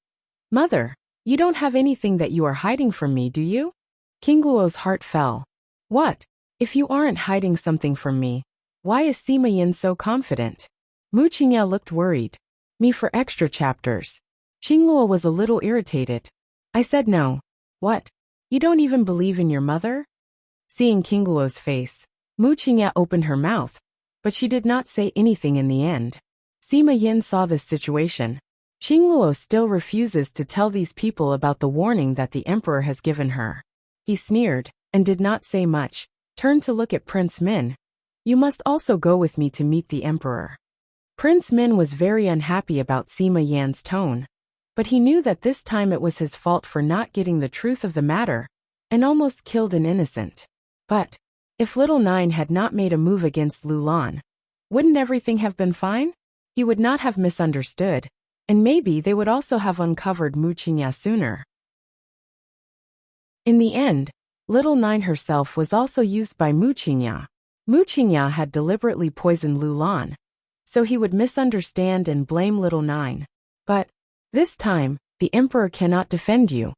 "Mother, you don't have anything that you are hiding from me, do you?" King Luo's heart fell. "What? If you aren't hiding something from me, why is Sima Yan so confident?" Mu Qingya looked worried. "Me for extra chapters." Qing Luo was a little irritated. "I said no." "What? You don't even believe in your mother?" Seeing King Luo's face, Mu Qingya opened her mouth, but she did not say anything in the end. Sima Yan saw this situation. Qing Luo still refuses to tell these people about the warning that the emperor has given her. He sneered, and did not say much, turned to look at Prince Min. "You must also go with me to meet the emperor." Prince Min was very unhappy about Sima Yan's tone, but he knew that this time it was his fault for not getting the truth of the matter, and almost killed an innocent. But, if Little Nine had not made a move against Lulan, wouldn't everything have been fine? He would not have misunderstood, and maybe they would also have uncovered Mu Qingya sooner. In the end, Little Nine herself was also used by Mu Qingya. Mu Qingya had deliberately poisoned Lulan, so he would misunderstand and blame Little Nine. But, this time, the emperor cannot defend you.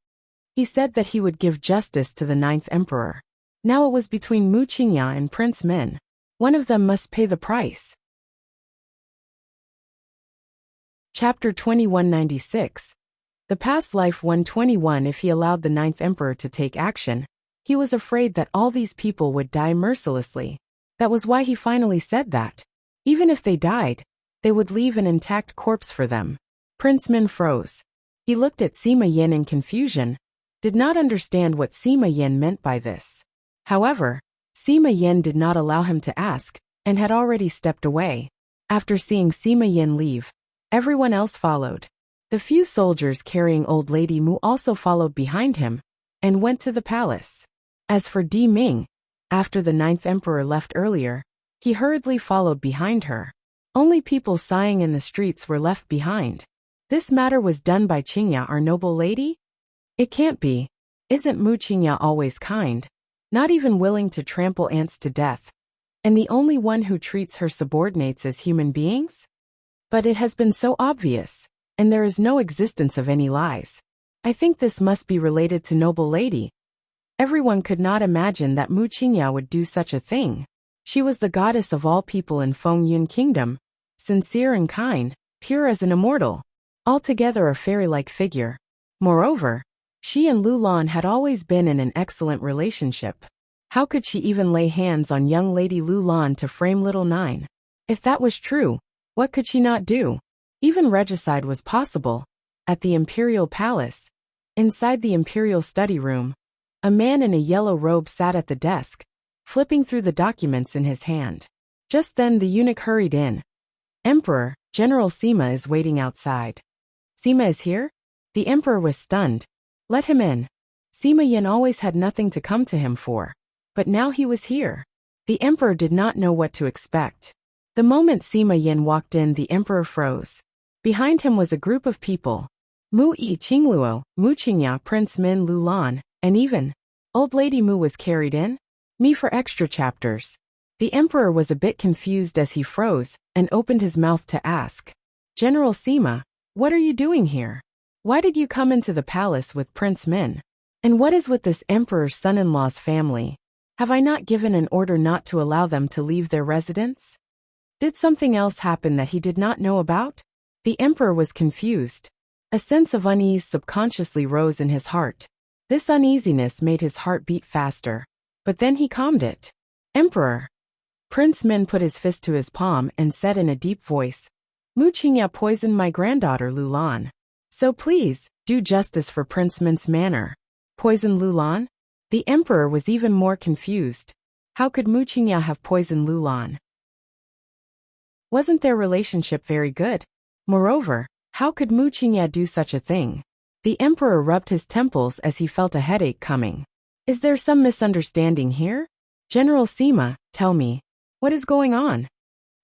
He said that he would give justice to the ninth emperor. Now it was between Mu Qingya and Prince Min. One of them must pay the price. Chapter 2196. The past life 121. If he allowed the ninth emperor to take action, he was afraid that all these people would die mercilessly. That was why he finally said that. Even if they died, they would leave an intact corpse for them. Prince Min froze. He looked at Sima Yan in confusion, did not understand what Sima Yan meant by this. However, Sima Yan did not allow him to ask, and had already stepped away. After seeing Sima Yan leave, everyone else followed. The few soldiers carrying Old Lady Mu also followed behind him, and went to the palace. As for Di Ming, after the ninth emperor left earlier, he hurriedly followed behind her. Only people sighing in the streets were left behind. This matter was done by Qingya, our noble lady? It can't be. Isn't Mu Qingya always kind? Not even willing to trample ants to death, and the only one who treats her subordinates as human beings? But it has been so obvious, and there is no existence of any lies. I think this must be related to noble lady. Everyone could not imagine that Mu Qingya would do such a thing. She was the goddess of all people in Fengyun Kingdom, sincere and kind, pure as an immortal, altogether a fairy-like figure. Moreover, she and Lulan had always been in an excellent relationship. How could she even lay hands on young Lady Lulan to frame Little Nine? If that was true, what could she not do? Even regicide was possible. At the Imperial Palace, inside the Imperial Study Room, A man in a yellow robe sat at the desk, flipping through the documents in his hand. Just then the eunuch hurried in. Emperor, General Sima is waiting outside. Sima is here? The emperor was stunned. Let him in. Sima Yin always had nothing to come to him for. But now he was here. The emperor did not know what to expect. The moment Sima Yin walked in, the emperor froze. Behind him was a group of people. Mu Yi Qingluo, Mu Qingya, Prince Min Lulan, and even Old Lady Mu was carried in. Me for extra chapters. The emperor was a bit confused as he froze and opened his mouth to ask. General Sima, what are you doing here? Why did you come into the palace with Prince Min? And what is with this emperor's son-in-law's family? Have I not given an order not to allow them to leave their residence? Did something else happen that he did not know about? The emperor was confused. A sense of unease subconsciously rose in his heart. This uneasiness made his heart beat faster. But then he calmed it. Emperor. Prince Min put his fist to his palm and said in a deep voice, Mu Qingya poisoned my granddaughter Lulan. So please, do justice for Prince Min's manner. Poison Lulan? The emperor was even more confused. How could Mu Qingya have poisoned Lulan? Wasn't their relationship very good? Moreover, how could Mu Qingya do such a thing? The emperor rubbed his temples as he felt a headache coming. Is there some misunderstanding here? General Sima, tell me, what is going on?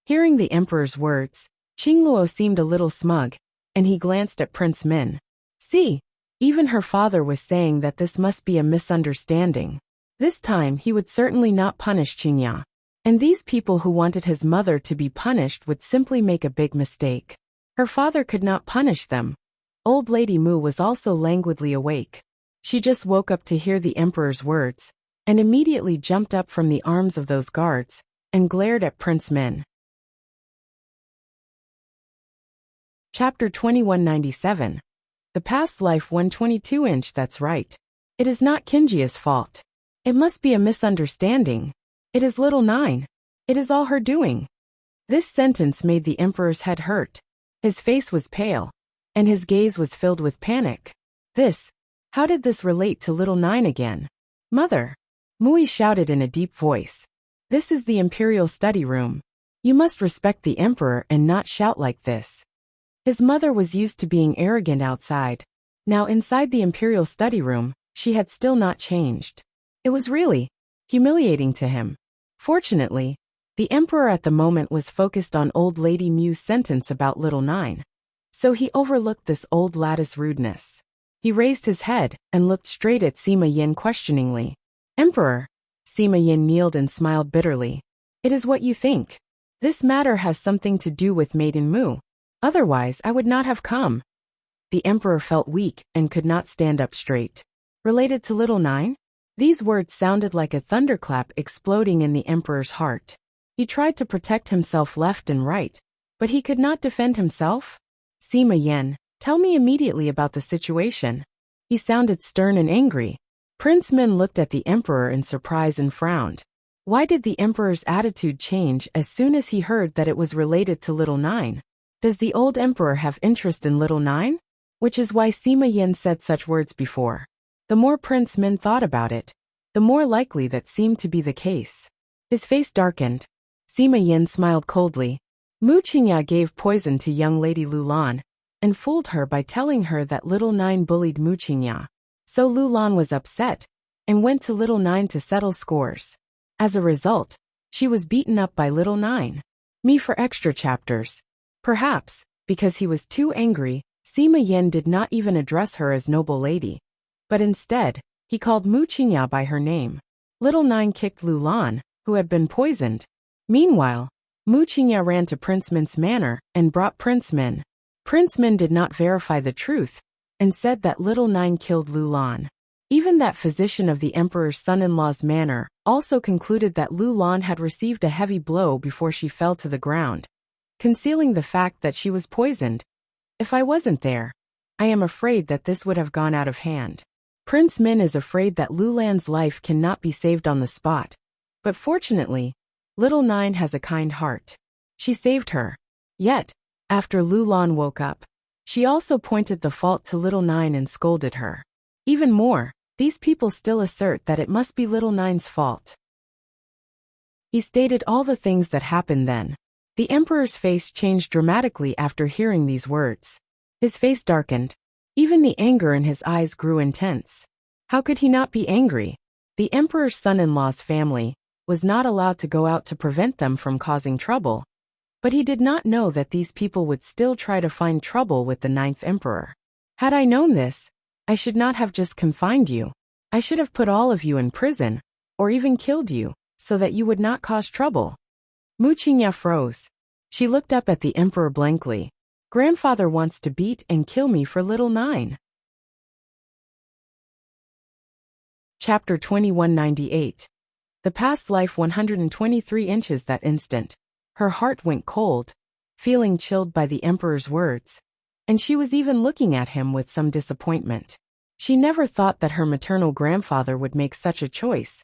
Hearing the emperor's words, Qingluo seemed a little smug, and he glanced at Prince Min. See, even her father was saying that this must be a misunderstanding. This time he would certainly not punish Qingya. And these people who wanted his mother to be punished would simply make a big mistake. Her father could not punish them. Old Lady Mu was also languidly awake. She just woke up to hear the emperor's words, and immediately jumped up from the arms of those guards, and glared at Prince Min. Chapter 2197. The past life 122-inch. That's right. It is not Kinjia's fault. It must be a misunderstanding. It is little Nine. It is all her doing. This sentence made the emperor's head hurt. His face was pale, and his gaze was filled with panic. How did this relate to little Nine again? Mother! Mui shouted in a deep voice. This is the imperial study room. You must respect the emperor and not shout like this. His mother was used to being arrogant outside. Now inside the imperial study room, she had still not changed. It was really humiliating to him. Fortunately, the emperor at the moment was focused on Old Lady Mu's sentence about little Nine. So he overlooked this old lattice rudeness. He raised his head and looked straight at Sima Yin questioningly. Emperor. Sima Yin kneeled and smiled bitterly. It is what you think. This matter has something to do with Maiden Mu. Otherwise I would not have come. The emperor felt weak and could not stand up straight. Related to little Nine? These words sounded like a thunderclap exploding in the emperor's heart. He tried to protect himself left and right, but he could not defend himself. Sima Yin, tell me immediately about the situation. He sounded stern and angry. Prince Min looked at the emperor in surprise and frowned. Why did the emperor's attitude change as soon as he heard that it was related to little Nine? Does the old emperor have interest in little Nine? Which is why Sima Yin said such words before. The more Prince Min thought about it, the more likely that seemed to be the case. His face darkened. Sima Yin smiled coldly. Mu Qingya gave poison to young Lady Lulan, and fooled her by telling her that little Nine bullied Mu Qingya. So Lulan was upset, and went to little Nine to settle scores. As a result, she was beaten up by little Nine. Me for extra chapters. Perhaps, because he was too angry, Sima Yin did not even address her as noble lady. But instead, he called Mu Qingya by her name. Little Nine kicked Lulan, who had been poisoned. Meanwhile, Mu Qingya ran to Prince Min's manor and brought Prince Min. Prince Min did not verify the truth, and said that little Nine killed Lulan. Even that physician of the emperor's son-in-law's manor also concluded that Lulan had received a heavy blow before she fell to the ground, concealing the fact that she was poisoned. If I wasn't there, I am afraid that this would have gone out of hand. Prince Min is afraid that Lulan's life cannot be saved on the spot. But fortunately, little Nine has a kind heart. She saved her. Yet, after Lulan woke up, she also pointed the fault to little Nine and scolded her. Even more, these people still assert that it must be little Nine's fault. He stated all the things that happened then. The emperor's face changed dramatically after hearing these words. His face darkened. Even the anger in his eyes grew intense. How could he not be angry? The emperor's son-in-law's family was not allowed to go out to prevent them from causing trouble. But he did not know that these people would still try to find trouble with the 9th emperor. Had I known this, I should not have just confined you. I should have put all of you in prison, or even killed you, so that you would not cause trouble. Mu Qingya froze. She looked up at the emperor blankly. Grandfather wants to beat and kill me for little Nine. Chapter 2198. The past life 123 inches that instant. Her heart went cold, feeling chilled by the emperor's words. And she was even looking at him with some disappointment. She never thought that her maternal grandfather would make such a choice.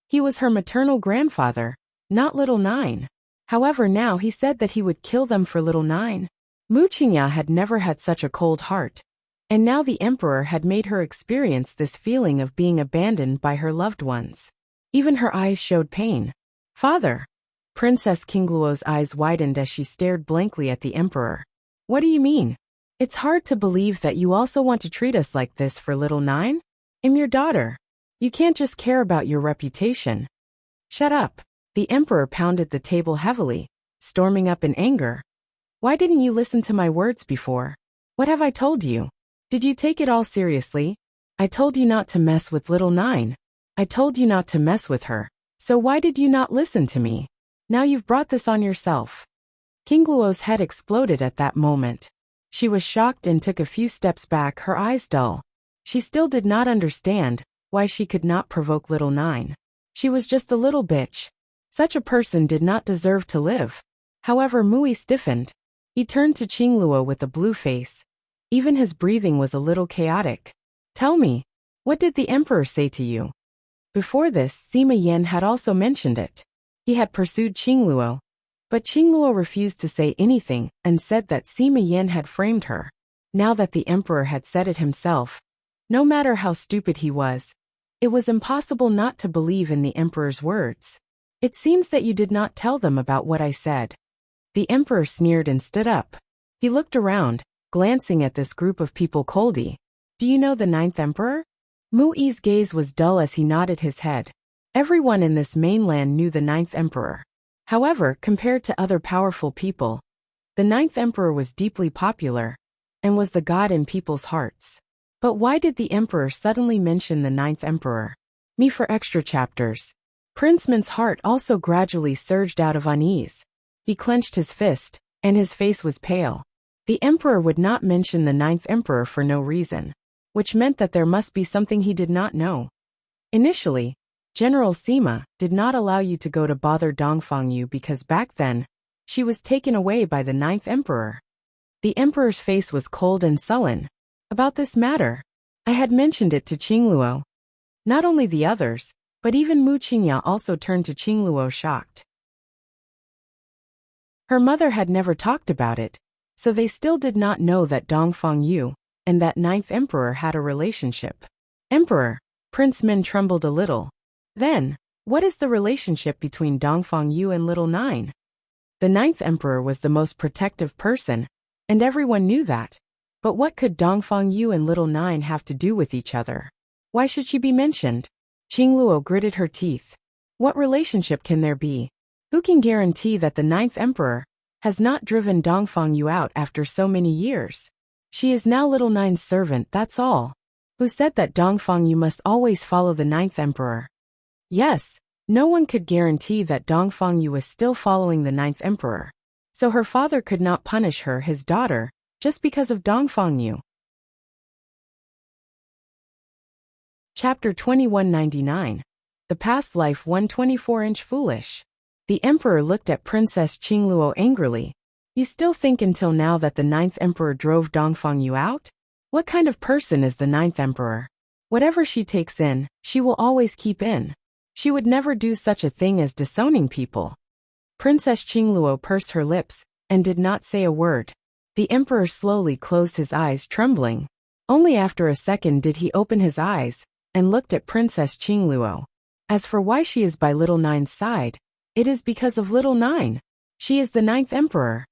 He was her maternal grandfather, not little Nine. However, now he said that he would kill them for little Nine. Mu Qingya had never had such a cold heart. And now the emperor had made her experience this feeling of being abandoned by her loved ones. Even her eyes showed pain. Father. Princess Qingluo's eyes widened as she stared blankly at the emperor. What do you mean? It's hard to believe that you also want to treat us like this for little Nine? I'm your daughter. You can't just care about your reputation. Shut up. The emperor pounded the table heavily, storming up in anger. Why didn't you listen to my words before? What have I told you? Did you take it all seriously? I told you not to mess with little Nine. I told you not to mess with her. So why did you not listen to me? Now you've brought this on yourself. Qingluo's head exploded at that moment. She was shocked and took a few steps back, her eyes dull. She still did not understand why she could not provoke little Nine. She was just a little bitch. Such a person did not deserve to live. However, Mui stiffened. He turned to Qingluo with a blue face. Even his breathing was a little chaotic. Tell me, what did the emperor say to you? Before this, Sima Yan had also mentioned it. He had pursued Qingluo. But Qingluo refused to say anything and said that Sima Yan had framed her. Now that the emperor had said it himself, no matter how stupid he was, it was impossible not to believe in the emperor's words. It seems that you did not tell them about what I said. The emperor sneered and stood up. He looked around, glancing at this group of people coldly. Do you know the 9th emperor? Mui's gaze was dull as he nodded his head. Everyone in this mainland knew the 9th emperor. However, compared to other powerful people, the 9th emperor was deeply popular and was the god in people's hearts. But why did the emperor suddenly mention the 9th emperor? Me for extra chapters. Prince Min's heart also gradually surged out of unease. He clenched his fist, and his face was pale. The emperor would not mention the 9th emperor for no reason, which meant that there must be something he did not know. Initially, General Sima did not allow you to go to bother Dongfangyu because back then, she was taken away by the 9th emperor. The emperor's face was cold and sullen. About this matter, I had mentioned it to Qingluo. Not only the others, but even Mu Qingya also turned to Qingluo shocked. Her mother had never talked about it, so they still did not know that Dongfangyu and that 9th emperor had a relationship. Emperor, Prince Min trembled a little. Then, what is the relationship between Dongfangyu and little Nine? The 9th emperor was the most protective person, and everyone knew that. But what could Dongfangyu and little Nine have to do with each other? Why should she be mentioned? Qingluo gritted her teeth. What relationship can there be? Who can guarantee that the 9th emperor has not driven Dongfangyu out after so many years? She is now little Nine's servant, that's all. Who said that Dongfangyu must always follow the 9th emperor? Yes, no one could guarantee that Dongfangyu was still following the 9th emperor. So her father could not punish her, his daughter, just because of Dongfangyu. Chapter 2199. The Past Life 124-inch Foolish. The emperor looked at Princess Qingluo angrily. You still think until now that the 9th emperor drove Dongfangyu out? What kind of person is the 9th emperor? Whatever she takes in, she will always keep in. She would never do such a thing as disowning people. Princess Qingluo pursed her lips and did not say a word. The emperor slowly closed his eyes, trembling. Only after a second did he open his eyes and looked at Princess Qingluo. As for why she is by Little Nine's side, it is because of Little Nine. She is the 9th emperor.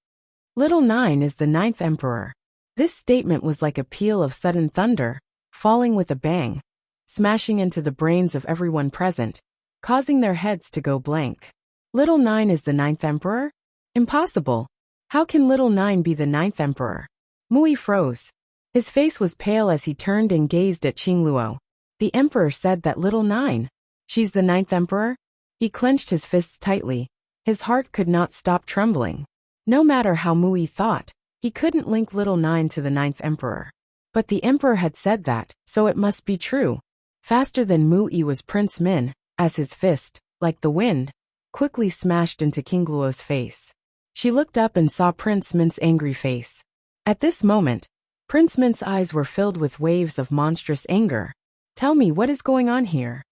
Little Nine is the 9th emperor. This statement was like a peal of sudden thunder, falling with a bang, smashing into the brains of everyone present, causing their heads to go blank. Little Nine is the 9th emperor? Impossible. How can Little Nine be the 9th emperor? Mui froze. His face was pale as he turned and gazed at Qingluo. The emperor said that Little Nine. She's the 9th emperor? He clenched his fists tightly. His heart could not stop trembling. No matter how Mui thought, he couldn't link Little Nine to the 9th emperor. But the emperor had said that, so it must be true. Faster than Mui was Prince Min, as his fist, like the wind, quickly smashed into Qingluo's face. She looked up and saw Prince Min's angry face. At this moment, Prince Min's eyes were filled with waves of monstrous anger. Tell me what is going on here.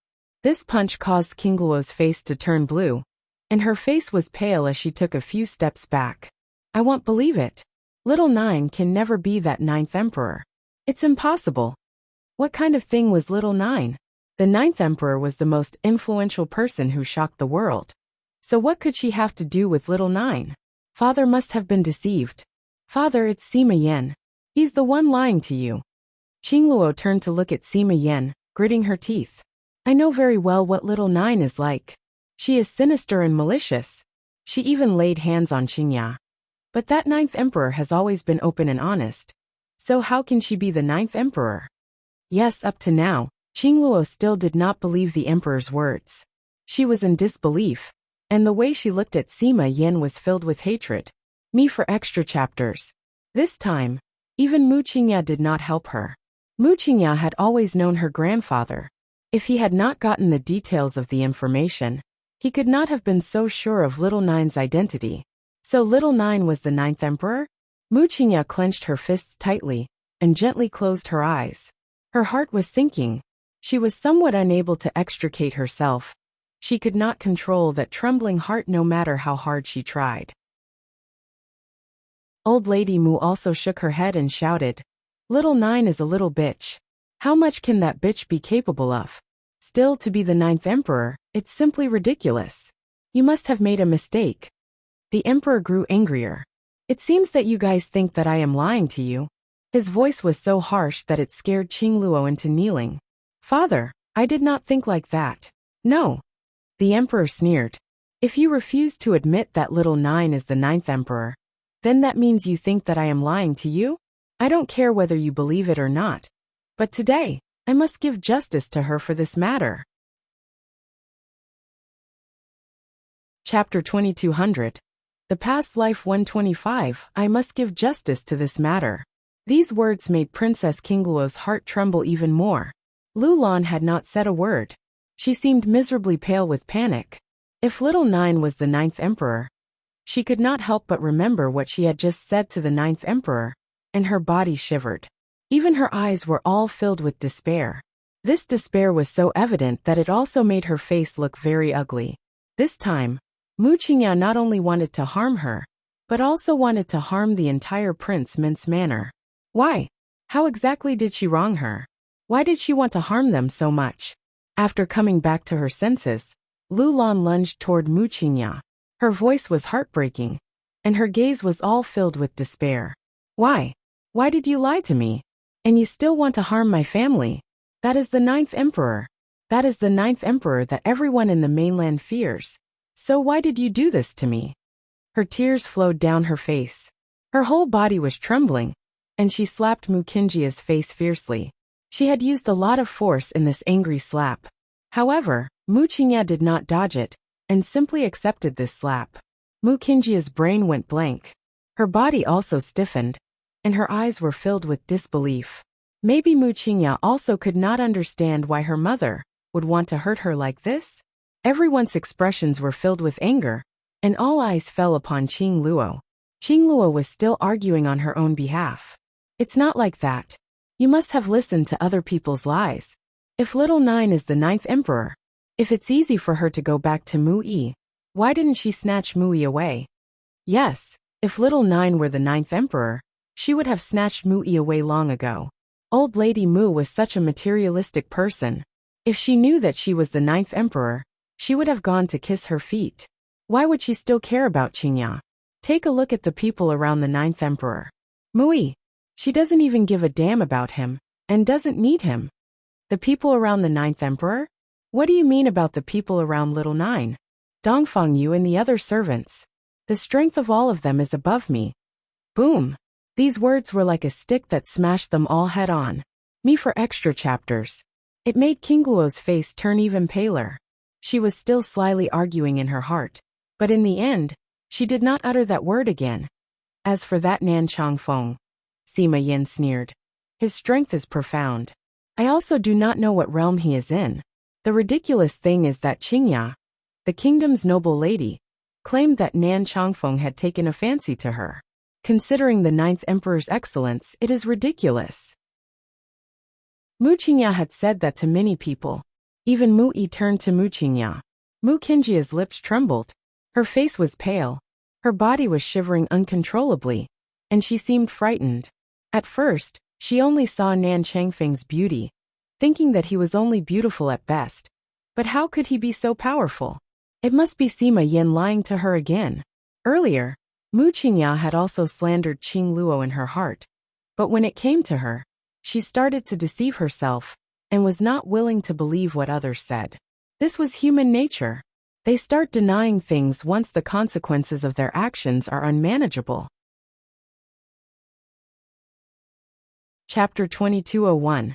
This punch caused Qingluo's face to turn blue, and her face was pale as she took a few steps back. I won't believe it. Little Nine can never be that 9th emperor. It's impossible. What kind of thing was Little Nine? The 9th emperor was the most influential person who shocked the world. So what could she have to do with Little Nine? Father must have been deceived. Father, it's Sima Yan. He's the one lying to you. Qingluo turned to look at Sima Yan, gritting her teeth. I know very well what Little Nine is like. She is sinister and malicious. She even laid hands on Qingya. But that 9th emperor has always been open and honest. So how can she be the 9th emperor? Yes, up to now, Qingluo still did not believe the emperor's words. She was in disbelief, and the way she looked at Sima Yan was filled with hatred. Me for extra chapters. This time, even Mu Qingya did not help her. Mu Qingya had always known her grandfather. If he had not gotten the details of the information, he could not have been so sure of Little Nine's identity. So Little Nine was the 9th emperor? Mu Qingya clenched her fists tightly and gently closed her eyes. Her heart was sinking. She was somewhat unable to extricate herself. She could not control that trembling heart no matter how hard she tried. Old Lady Mu also shook her head and shouted, Little Nine is a little bitch. How much can that bitch be capable of? Still, to be the 9th emperor, it's simply ridiculous. You must have made a mistake. The emperor grew angrier. It seems that you guys think that I am lying to you. His voice was so harsh that it scared Qingluo into kneeling. Father, I did not think like that. No. The emperor sneered. If you refuse to admit that Little Nine is the 9th emperor, then that means you think that I am lying to you? I don't care whether you believe it or not. But today, I must give justice to her for this matter. Chapter 2200. The Past Life 125. I must give justice to this matter. These words made Princess Qingluo's heart tremble even more. Lu Lan had not said a word. She seemed miserably pale with panic. If Little Nine was the 9th emperor, she could not help but remember what she had just said to the 9th emperor, and her body shivered. Even her eyes were all filled with despair. This despair was so evident that it also made her face look very ugly. This time, Mu Qingya not only wanted to harm her, but also wanted to harm the entire Prince Min's manor. Why? How exactly did she wrong her? Why did she want to harm them so much? After coming back to her senses, Lu Lan lunged toward Mu Qingya. Her voice was heartbreaking, and her gaze was all filled with despair. Why? Why did you lie to me? And you still want to harm my family? That is the 9th emperor. That is the 9th emperor that everyone in the mainland fears. So why did you do this to me? Her tears flowed down her face. Her whole body was trembling, and she slapped Mu Qingya's face fiercely. She had used a lot of force in this angry slap. However, Mu Qingya did not dodge it, and simply accepted this slap. Mu Qingya's brain went blank. Her body also stiffened, and her eyes were filled with disbelief. Maybe Mu Qingya also could not understand why her mother would want to hurt her like this? Everyone's expressions were filled with anger, and all eyes fell upon Qingluo. Qingluo was still arguing on her own behalf. It's not like that. You must have listened to other people's lies. If Little Nine is the 9th emperor, if it's easy for her to go back to Mu Yi, why didn't she snatch Mu Yi away? Yes, if Little Nine were the 9th emperor, she would have snatched Mu Yi away long ago. Old Lady Mu was such a materialistic person. If she knew that she was the ninth emperor, she would have gone to kiss her feet. Why would she still care about Qingya? Take a look at the people around the ninth emperor. Mui. She doesn't even give a damn about him, and doesn't need him. The people around the ninth emperor? What do you mean about the people around little nine? Dongfang Yu and the other servants. The strength of all of them is above me. Boom. These words were like a stick that smashed them all head on. Me for extra chapters. It made King Luo's face turn even paler. She was still slyly arguing in her heart, but in the end, she did not utter that word again. As for that Nan Changfeng, Sima Yin sneered. His strength is profound. I also do not know what realm he is in. The ridiculous thing is that Qingya, the kingdom's noble lady, claimed that Nan Changfeng had taken a fancy to her. Considering the ninth emperor's excellence, it is ridiculous. Mu Qingya had said that to many people. Even Mu Yi turned to Mu Qingya. Mu Qingya's lips trembled. Her face was pale. Her body was shivering uncontrollably, and she seemed frightened. At first, she only saw Nan Changfeng's beauty, thinking that he was only beautiful at best. But how could he be so powerful? It must be Sima Yin lying to her again. Earlier, Mu Qingya had also slandered Qing Luo in her heart. But when it came to her, she started to deceive herself, and was not willing to believe what others said. This was human nature. They start denying things once the consequences of their actions are unmanageable. Chapter 2201.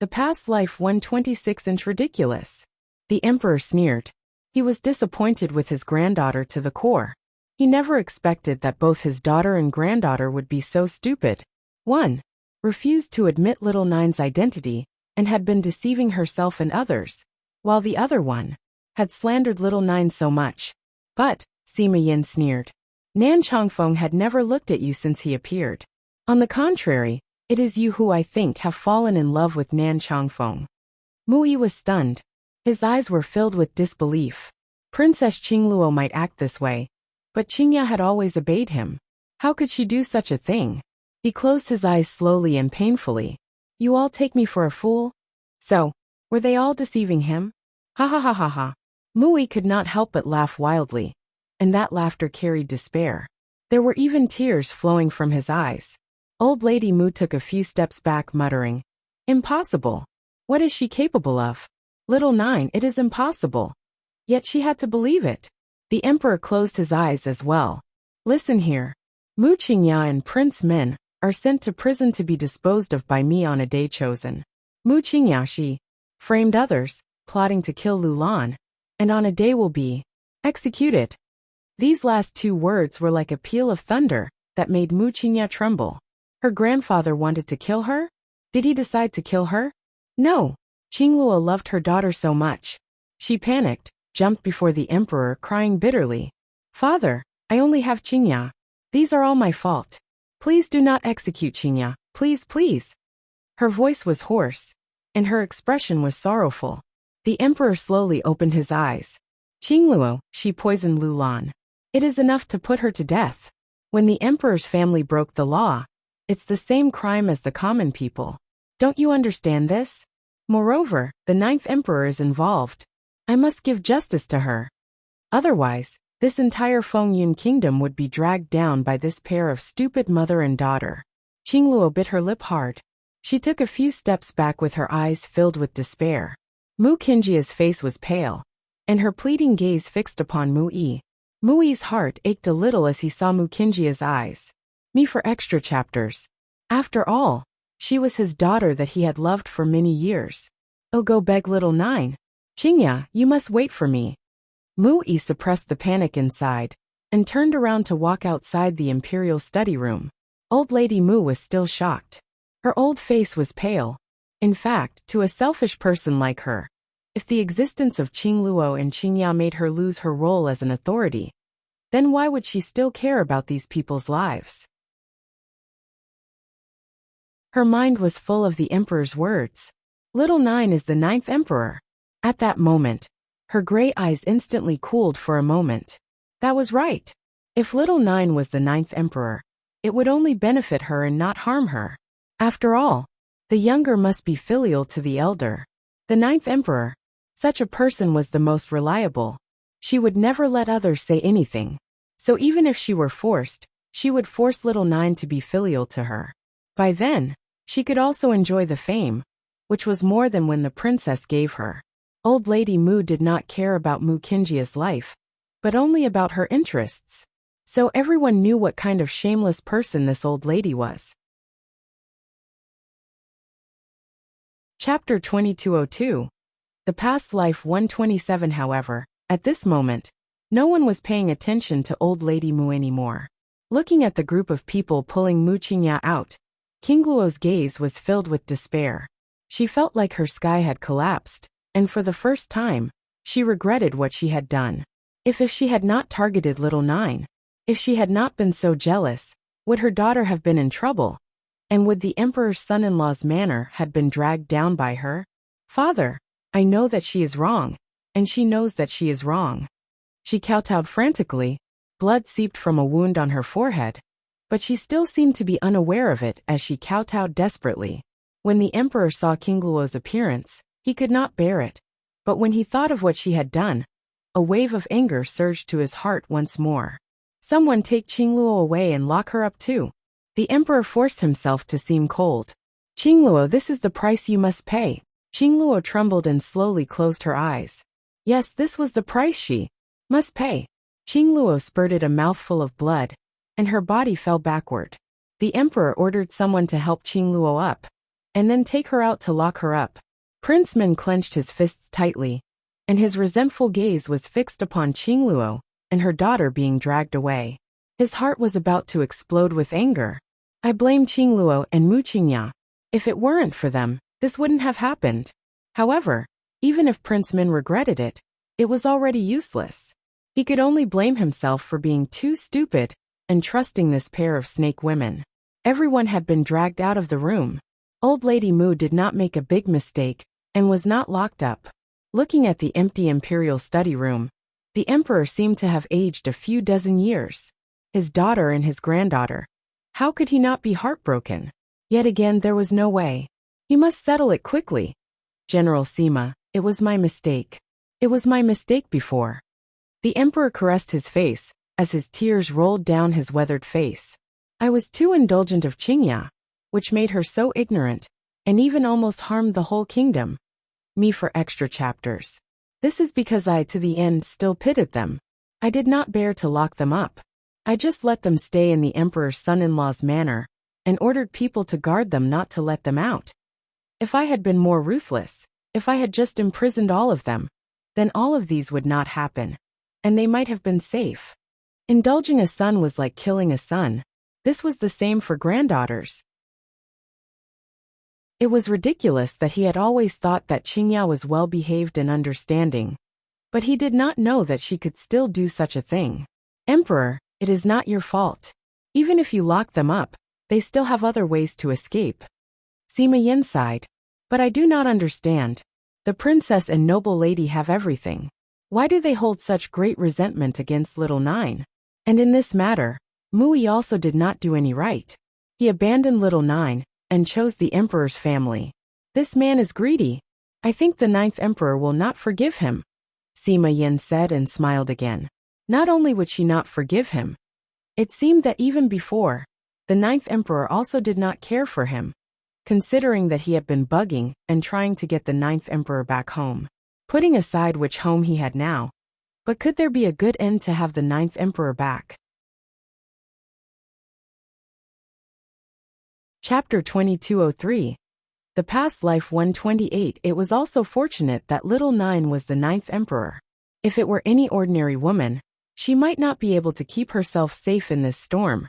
The Past Life 126 Ridiculous. The Emperor sneered. He was disappointed with his granddaughter to the core. He never expected that both his daughter and granddaughter would be so stupid. 1. Refused to admit little Nine's identity, and had been deceiving herself and others, while the other one had slandered little Nine so much. But, Sima Yin sneered, Nan Changfeng had never looked at you since he appeared. On the contrary, it is you who I think have fallen in love with Nan Changfeng. Mu Yi was stunned. His eyes were filled with disbelief. Princess Qingluo might act this way, but Qingya had always obeyed him. How could she do such a thing? He closed his eyes slowly and painfully. You all take me for a fool? So, were they all deceiving him? Ha ha ha ha ha. Mu Yi could not help but laugh wildly, and that laughter carried despair. There were even tears flowing from his eyes. Old Lady Mu took a few steps back, muttering, Impossible. What is she capable of? Little Nine, it is impossible. Yet she had to believe it. The Emperor closed his eyes as well. Listen here. Mu Qingya and Prince Min are sent to prison to be disposed of by me on a day chosen. Mu Qingya she framed others, plotting to kill Lulan, and on a day will be executed. These last two words were like a peal of thunder that made Mu Qingya tremble. Her grandfather wanted to kill her? Did he decide to kill her? No. Qingluo loved her daughter so much. She panicked, jumped before the Emperor, crying bitterly. Father, I only have Qingya. These are all my fault. Please do not execute Qingya. Please, please. Her voice was hoarse, and her expression was sorrowful. The Emperor slowly opened his eyes. Qingluo, she poisoned Lulan. It is enough to put her to death. When the Emperor's family broke the law, it's the same crime as the common people. Don't you understand this? Moreover, the ninth Emperor is involved. I must give justice to her. Otherwise, this entire Fengyun kingdom would be dragged down by this pair of stupid mother and daughter. Qingluo bit her lip hard. She took a few steps back with her eyes filled with despair. Mu Qingya's face was pale, and her pleading gaze fixed upon Mu Yi. Mu Yi's heart ached a little as he saw Mu Qingya's eyes. Me for extra chapters. After all, she was his daughter that he had loved for many years. Oh, go beg little Nine. Qingya, you must wait for me. Mu Yi suppressed the panic inside, and turned around to walk outside the imperial study room. Old Lady Mu was still shocked. Her old face was pale. In fact, to a selfish person like her, if the existence of Qingluo and Qingya made her lose her role as an authority, then why would she still care about these people's lives? Her mind was full of the Emperor's words. Little Nine is the ninth Emperor. At that moment, her gray eyes instantly cooled for a moment. That was right. If Little Nine was the ninth Emperor, it would only benefit her and not harm her. After all, the younger must be filial to the elder. The ninth emperor. Such a person was the most reliable. She would never let others say anything. So even if she were forced, she would force little Nine to be filial to her. By then, she could also enjoy the fame, which was more than when the princess gave her. Old Lady Mu did not care about Mu Kinjia's life, but only about her interests. So everyone knew what kind of shameless person this old lady was. Chapter 2202. The Past Life 127. However, at this moment, no one was paying attention to Old Lady Mu anymore. Looking at the group of people pulling Mu Qingya out, King Luo's gaze was filled with despair. She felt like her sky had collapsed, and for the first time, she regretted what she had done. If she had not targeted little Nine, if she had not been so jealous, would her daughter have been in trouble? And would the emperor's son-in-law's manor had been dragged down by her? Father, I know that she is wrong, and she knows that she is wrong. She kowtowed frantically, blood seeped from a wound on her forehead, but she still seemed to be unaware of it as she kowtowed desperately. When the emperor saw King Luo's appearance, he could not bear it, but when he thought of what she had done, a wave of anger surged to his heart once more. Someone take Qingluo away and lock her up too. The emperor forced himself to seem cold. Qingluo, this is the price you must pay. Qingluo trembled and slowly closed her eyes. Yes, this was the price she must pay. Qingluo spurted a mouthful of blood, and her body fell backward. The emperor ordered someone to help Qingluo up, and then take her out to lock her up. Prince Min clenched his fists tightly, and his resentful gaze was fixed upon Qingluo and her daughter being dragged away. His heart was about to explode with anger. I blame Qingluo and Mu Qingya. If it weren't for them, this wouldn't have happened. However, even if Prince Min regretted it, it was already useless. He could only blame himself for being too stupid and trusting this pair of snake women. Everyone had been dragged out of the room. Old Lady Mu did not make a big mistake and was not locked up. Looking at the empty imperial study room, the emperor seemed to have aged a few dozen years. His daughter and his granddaughter. How could he not be heartbroken? Yet again there was no way. He must settle it quickly. General Sima, it was my mistake. It was my mistake before. The emperor caressed his face, as his tears rolled down his weathered face. I was too indulgent of Qingya, which made her so ignorant, and even almost harmed the whole kingdom. Me for extra chapters. This is because I to the end still pitied them. I did not bear to lock them up. I just let them stay in the emperor's son-in-law's manor, and ordered people to guard them not to let them out. If I had been more ruthless, if I had just imprisoned all of them, then all of these would not happen, and they might have been safe. Indulging a son was like killing a son. This was the same for granddaughters. It was ridiculous that he had always thought that Qingya was well-behaved and understanding, but he did not know that she could still do such a thing. Emperor, it is not your fault. Even if you lock them up, they still have other ways to escape. Sima Yin sighed. But I do not understand. The princess and noble lady have everything. Why do they hold such great resentment against little Nine? And in this matter, Mui also did not do any right. He abandoned little Nine, and chose the emperor's family. This man is greedy. I think the ninth emperor will not forgive him. Sima Yin said and smiled again. Not only would she not forgive him, it seemed that even before, the ninth emperor also did not care for him, considering that he had been bugging and trying to get the ninth emperor back home, putting aside which home he had now. But could there be a good end to have the ninth emperor back? Chapter 2203. The Past Life 128. It was also fortunate that little Nine was the ninth emperor. If it were any ordinary woman, she might not be able to keep herself safe in this storm.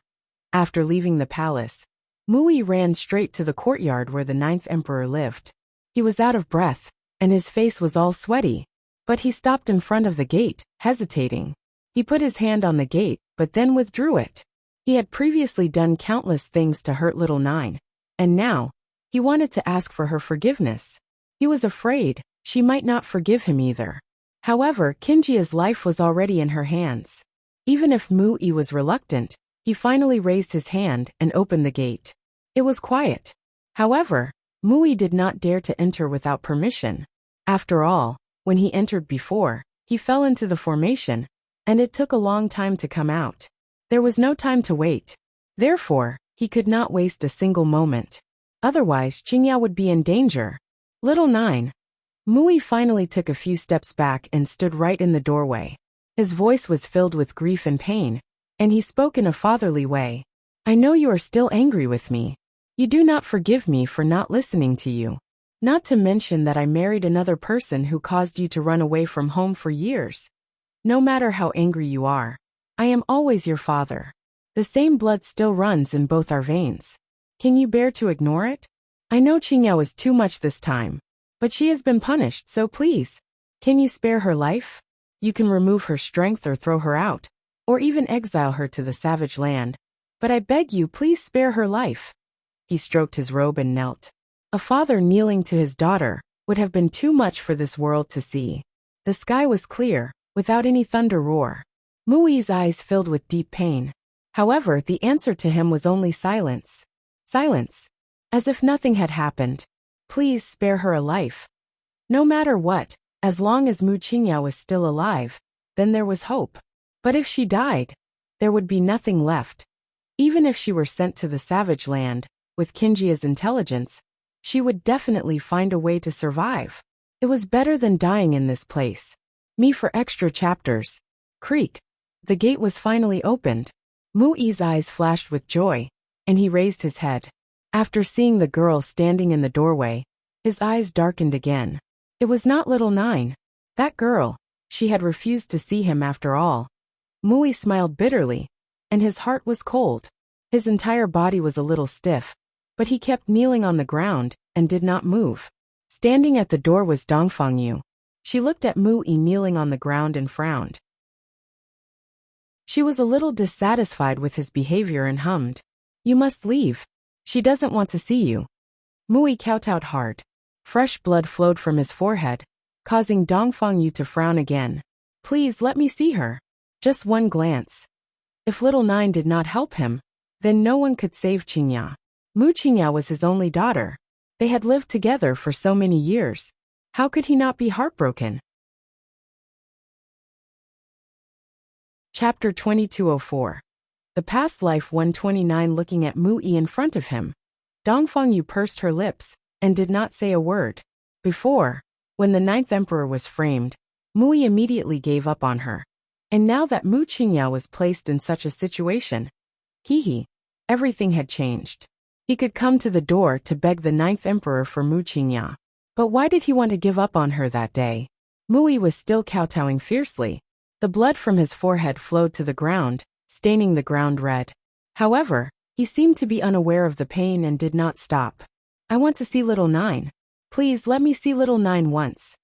After leaving the palace, Mui ran straight to the courtyard where the ninth emperor lived. He was out of breath, and his face was all sweaty. But he stopped in front of the gate, hesitating. He put his hand on the gate, but then withdrew it. He had previously done countless things to hurt little Nine, and now, he wanted to ask for her forgiveness. He was afraid she might not forgive him either. However, Kinjia's life was already in her hands. Even if Mui was reluctant, he finally raised his hand and opened the gate. It was quiet. However, Mui did not dare to enter without permission. After all, when he entered before, he fell into the formation, and it took a long time to come out. There was no time to wait. Therefore, he could not waste a single moment. Otherwise, Qingya would be in danger. Little 9. Mui finally took a few steps back and stood right in the doorway. His voice was filled with grief and pain, and he spoke in a fatherly way. I know you are still angry with me. You do not forgive me for not listening to you. Not to mention that I married another person who caused you to run away from home for years. No matter how angry you are, I am always your father. The same blood still runs in both our veins. Can you bear to ignore it? I know Qingya was too much this time, but she has been punished, so please, can you spare her life? You can remove her strength or throw her out, or even exile her to the savage land. But I beg you, please spare her life. He stroked his robe and knelt. A father kneeling to his daughter would have been too much for this world to see. The sky was clear, without any thunder roar. Mui's eyes filled with deep pain. However, the answer to him was only silence. Silence. As if nothing had happened. Please spare her a life. No matter what, as long as Mu Qingya was still alive, then there was hope. But if she died, there would be nothing left. Even if she were sent to the savage land, with Qingya's intelligence, she would definitely find a way to survive. It was better than dying in this place. Me for extra chapters. Creak. The gate was finally opened. Mui's eyes flashed with joy, and he raised his head. After seeing the girl standing in the doorway, his eyes darkened again. It was not little 9. That girl, she had refused to see him after all. Mui smiled bitterly, and his heart was cold. His entire body was a little stiff, but he kept kneeling on the ground and did not move. Standing at the door was Dongfangyu. She looked at Mui kneeling on the ground and frowned. She was a little dissatisfied with his behavior and hummed. You must leave. She doesn't want to see you. Mui kowtowed hard. Fresh blood flowed from his forehead, causing Dongfangyu to frown again. Please let me see her. Just one glance. If little 9 did not help him, then no one could save Qingya. Mu Qingya was his only daughter. They had lived together for so many years. How could he not be heartbroken? Chapter 2204. The Past Life 129. Looking at Mui in front of him, Dongfangyu pursed her lips and did not say a word. Before, when the 9th emperor was framed, Mui immediately gave up on her. And now that Mu Qingya was placed in such a situation, everything had changed. He could come to the door to beg the 9th emperor for Mu Qingya. But why did he want to give up on her that day? Mui was still kowtowing fiercely. The blood from his forehead flowed to the ground, staining the ground red. However, he seemed to be unaware of the pain and did not stop. I want to see little 9. Please let me see little 9 once.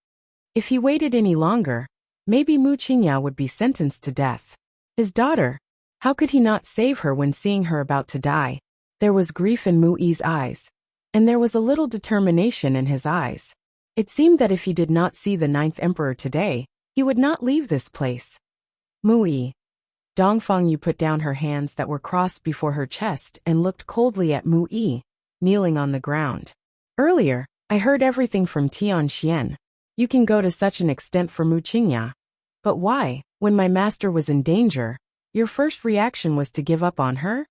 If he waited any longer, maybe Mu Qingya would be sentenced to death. His daughter, how could he not save her when seeing her about to die? There was grief in Mui's eyes, and there was a little determination in his eyes. It seemed that if he did not see the 9th emperor today, he would not leave this place. Mui. Dongfangyu put down her hands that were crossed before her chest and looked coldly at Mui, kneeling on the ground. Earlier, I heard everything from Tianxian. You can go to such an extent for Mu Qingya. But why, when my master was in danger, your first reaction was to give up on her?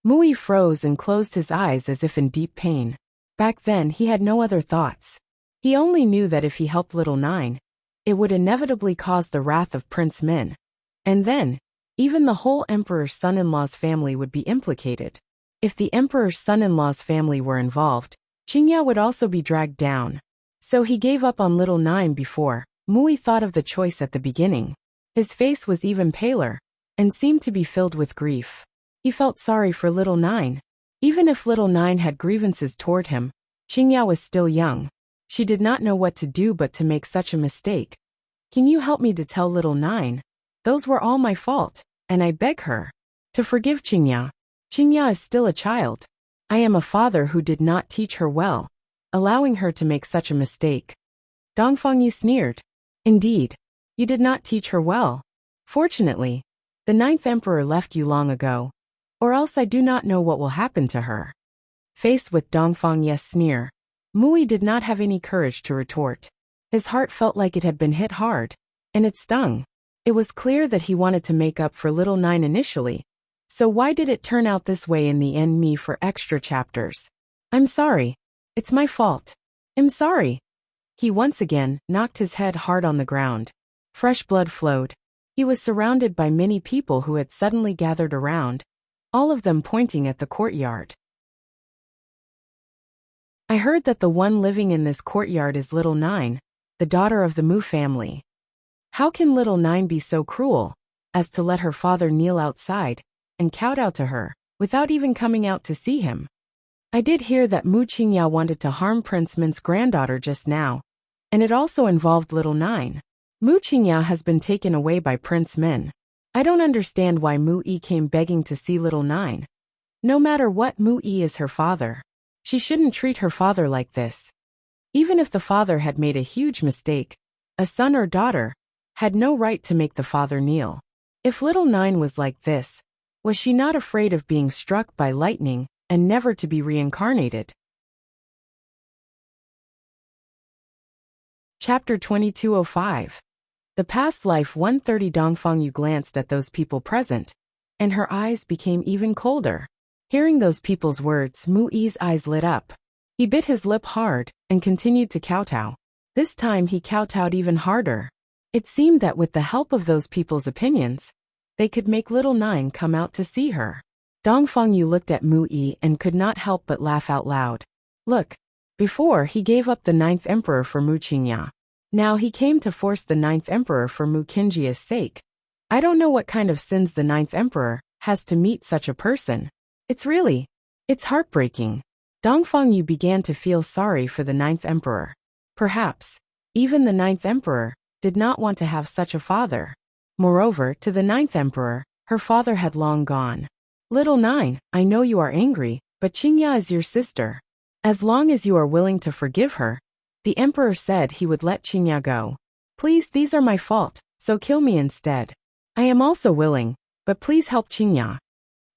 Mui froze and closed his eyes as if in deep pain. Back then he had no other thoughts. He only knew that if he helped little 9, it would inevitably cause the wrath of Prince Min. And then, even the whole emperor's son-in-law's family would be implicated. If the emperor's son-in-law's family were involved, Qingya would also be dragged down. So he gave up on little 9 before Mui thought of the choice at the beginning. His face was even paler, and seemed to be filled with grief. He felt sorry for little 9. Even if little 9 had grievances toward him, Qingya was still young. She did not know what to do but to make such a mistake. Can you help me to tell little 9? Those were all my fault, and I beg her to forgive Qingya. Qingya is still a child. I am a father who did not teach her well, allowing her to make such a mistake. Dongfangyu sneered. Indeed, you did not teach her well. Fortunately, the 9th emperor left you long ago, or else I do not know what will happen to her. Faced with Dongfangyu's sneer, Mui did not have any courage to retort. His heart felt like it had been hit hard, and it stung. It was clear that he wanted to make up for little Nine initially. So why did it turn out this way in the end? Me for extra chapters. I'm sorry. It's my fault. I'm sorry. He once again knocked his head hard on the ground. Fresh blood flowed. He was surrounded by many people who had suddenly gathered around, all of them pointing at the courtyard. I heard that the one living in this courtyard is little Nine, the daughter of the Mu family. How can little Nine be so cruel as to let her father kneel outside and kowtow to her without even coming out to see him? I did hear that Mu Qingya wanted to harm Prince Min's granddaughter just now, and it also involved little Nine. Mu Qingya has been taken away by Prince Min. I don't understand why Mu Yi came begging to see little Nine. No matter what, Mu Yi is her father. She shouldn't treat her father like this. Even if the father had made a huge mistake, a son or daughter had no right to make the father kneel. If little Nine was like this, was she not afraid of being struck by lightning and never to be reincarnated? Chapter 2205. The past life 130. Dongfang Yu glanced at those people present, and her eyes became even colder. Hearing those people's words, Mu Yi's eyes lit up. He bit his lip hard and continued to kowtow. This time he kowtowed even harder. It seemed that with the help of those people's opinions, they could make little Nine come out to see her. Dongfang Yu looked at Mu Yi and could not help but laugh out loud. Look, before he gave up the 9th emperor for Mu Qingya. Now he came to force the 9th emperor for Mu Qingya's sake. I don't know what kind of sins the 9th emperor has to meet such a person. It's heartbreaking. Dongfang Yu began to feel sorry for the 9th emperor. Perhaps even the 9th emperor did not want to have such a father. Moreover, to the 9th emperor, her father had long gone. Little Nine, I know you are angry, but Qingya is your sister. As long as you are willing to forgive her, the emperor said he would let Qingya go. Please, these are my fault, so kill me instead. I am also willing, but please help Qingya.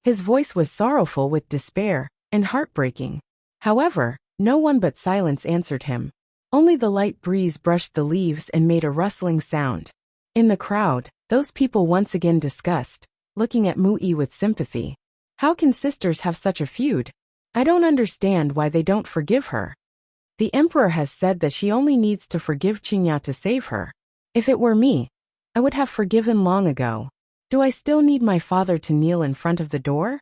His voice was sorrowful with despair and heartbreaking. However, no one but silence answered him. Only the light breeze brushed the leaves and made a rustling sound. In the crowd, those people once again discussed, looking at Mu Yi with sympathy. How can sisters have such a feud? I don't understand why they don't forgive her. The emperor has said that she only needs to forgive Qingya to save her. If it were me, I would have forgiven long ago. Do I still need my father to kneel in front of the door?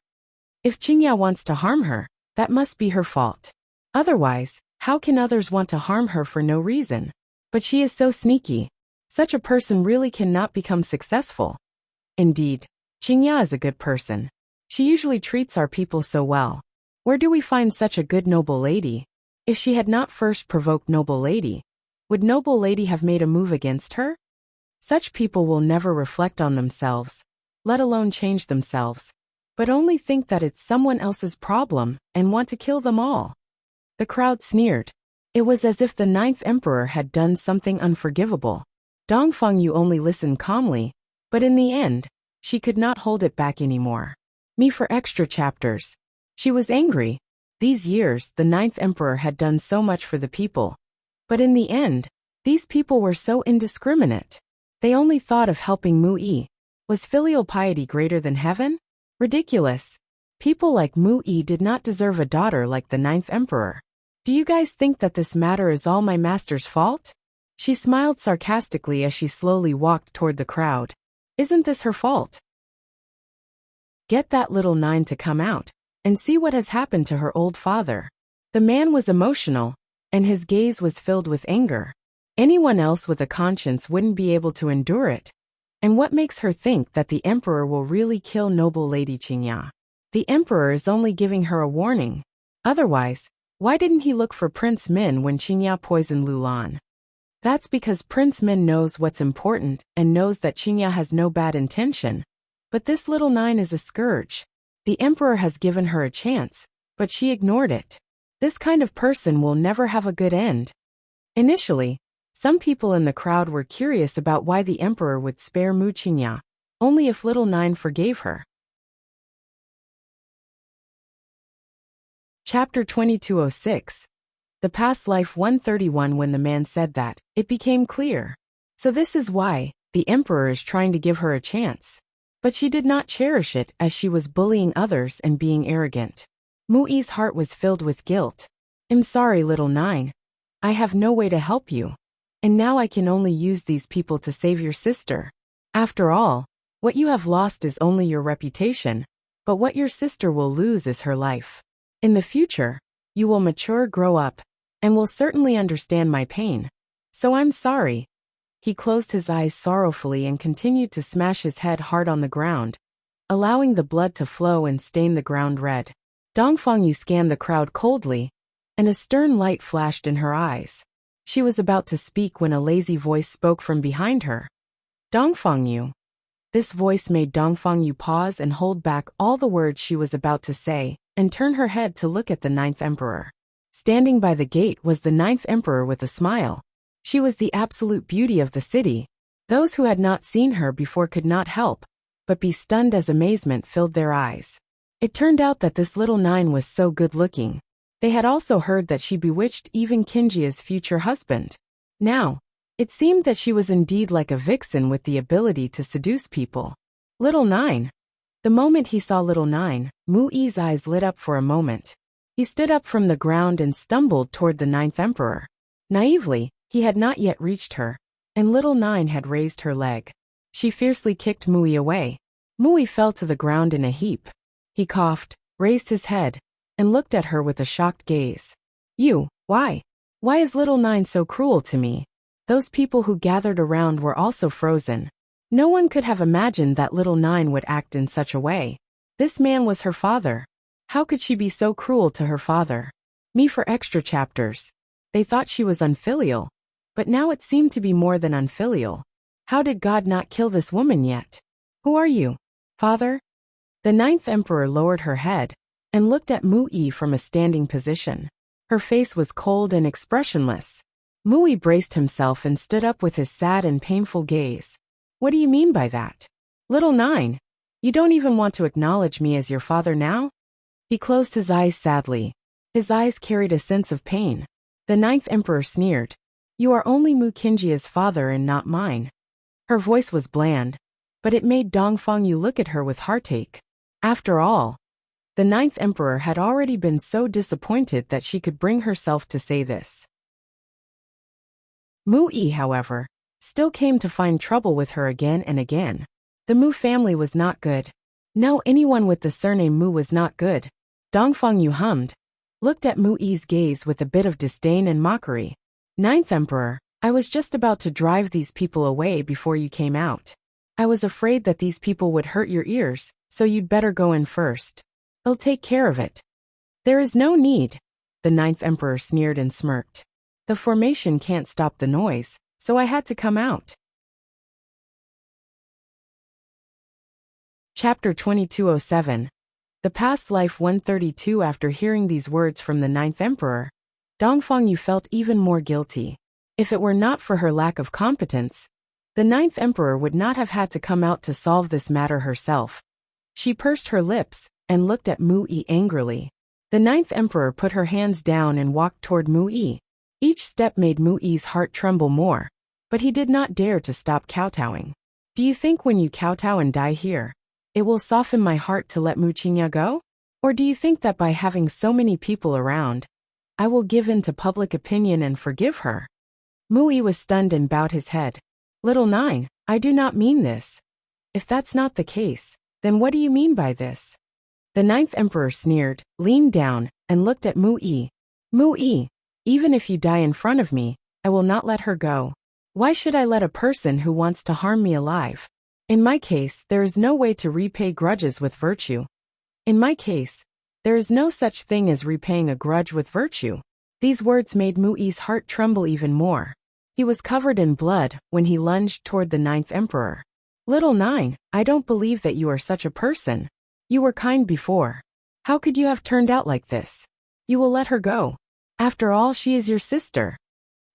If Qingya wants to harm her, that must be her fault. Otherwise, how can others want to harm her for no reason? But she is so sneaky. Such a person really cannot become successful. Indeed, Qingya is a good person. She usually treats our people so well. Where do we find such a good noble lady? If she had not first provoked noble lady, would noble lady have made a move against her? Such people will never reflect on themselves, let alone change themselves, but only think that it's someone else's problem and want to kill them all. The crowd sneered. It was as if the 9th emperor had done something unforgivable. Dongfang Yu only listened calmly, but in the end, she could not hold it back anymore. Me for extra chapters. She was angry. These years, the 9th emperor had done so much for the people. But in the end, these people were so indiscriminate. They only thought of helping Mu Yi. Was filial piety greater than heaven? Ridiculous. People like Mu Yi did not deserve a daughter like the 9th emperor. Do you guys think that this matter is all my master's fault? She smiled sarcastically as she slowly walked toward the crowd. Isn't this her fault? Get that little Nine to come out and see what has happened to her old father. The man was emotional, and his gaze was filled with anger. Anyone else with a conscience wouldn't be able to endure it. And what makes her think that the emperor will really kill noble Lady Qingya? The emperor is only giving her a warning. Otherwise, why didn't he look for Prince Min when Qingya poisoned Lulan? That's because Prince Min knows what's important and knows that Qingya has no bad intention. But this little Nine is a scourge. The emperor has given her a chance, but she ignored it. This kind of person will never have a good end. Initially, some people in the crowd were curious about why the emperor would spare Mu Qingya, only if little Nine forgave her. Chapter 2206. The past life 131. When the man said that, it became clear. So this is why the emperor is trying to give her a chance. But she did not cherish it as she was bullying others and being arrogant. Mui's heart was filled with guilt. I'm sorry, little nine. I have no way to help you. And now I can only use these people to save your sister. After all, what you have lost is only your reputation, but what your sister will lose is her life. In the future, you will mature, grow up, and will certainly understand my pain. So I'm sorry. He closed his eyes sorrowfully and continued to smash his head hard on the ground, allowing the blood to flow and stain the ground red. Dongfangyu scanned the crowd coldly, and a stern light flashed in her eyes. She was about to speak when a lazy voice spoke from behind her. Dongfangyu. This voice made Dongfangyu pause and hold back all the words she was about to say, and turn her head to look at the ninth emperor. Standing by the gate was the ninth emperor with a smile. She was the absolute beauty of the city. Those who had not seen her before could not help but be stunned as amazement filled their eyes. It turned out that this little nine was so good-looking. They had also heard that she bewitched even Kinjia's future husband. Now, it seemed that she was indeed like a vixen with the ability to seduce people. Little Nine. The moment he saw Little Nine, Mui's eyes lit up for a moment. He stood up from the ground and stumbled toward the ninth emperor. Naively, he had not yet reached her, and Little Nine had raised her leg. She fiercely kicked Mui away. Mui fell to the ground in a heap. He coughed, raised his head, and looked at her with a shocked gaze. You, why? Why is Little Nine so cruel to me? Those people who gathered around were also frozen. No one could have imagined that Little Nine would act in such a way. This man was her father. How could she be so cruel to her father? Me for extra chapters. They thought she was unfilial, but now it seemed to be more than unfilial. How did God not kill this woman yet? Who are you, father? The ninth emperor lowered her head and looked at Mui from a standing position. Her face was cold and expressionless. Mui braced himself and stood up with his sad and painful gaze. What do you mean by that? Little Nine, you don't even want to acknowledge me as your father now? He closed his eyes sadly. His eyes carried a sense of pain. The ninth emperor sneered. You are only Mu Kinjia's father and not mine. Her voice was bland, but it made Dongfangyu look at her with heartache. After all, the ninth emperor had already been so disappointed that she could bring herself to say this. Mui, however, still came to find trouble with her again and again. The Mu family was not good. No, anyone with the surname Mu was not good. Dongfangyu hummed, looked at Mui's gaze with a bit of disdain and mockery. Ninth Emperor, I was just about to drive these people away before you came out. I was afraid that these people would hurt your ears, so you'd better go in first. I'll take care of it. There is no need. The ninth Emperor sneered and smirked. The formation can't stop the noise, so I had to come out. Chapter 2207. The Past Life 132. After hearing these words from the ninth emperor, Dongfangyu felt even more guilty. If it were not for her lack of competence, the ninth emperor would not have had to come out to solve this matter herself. She pursed her lips and looked at Mui angrily. The ninth emperor put her hands down and walked toward Mui. Each step made Mui's heart tremble more, but he did not dare to stop kowtowing. Do you think when you kowtow and die here, it will soften my heart to let Muchinya go? Or do you think that by having so many people around, I will give in to public opinion and forgive her? Mui was stunned and bowed his head. Little Nine, I do not mean this. If that's not the case, then what do you mean by this? The ninth emperor sneered, leaned down, and looked at Mui. Mui, even if you die in front of me, I will not let her go. Why should I let a person who wants to harm me alive? In my case, there is no way to repay grudges with virtue. In my case, there is no such thing as repaying a grudge with virtue. These words made Mui's heart tremble even more. He was covered in blood when he lunged toward the ninth emperor. Little Nine, I don't believe that you are such a person. You were kind before. How could you have turned out like this? You will let her go. After all, she is your sister.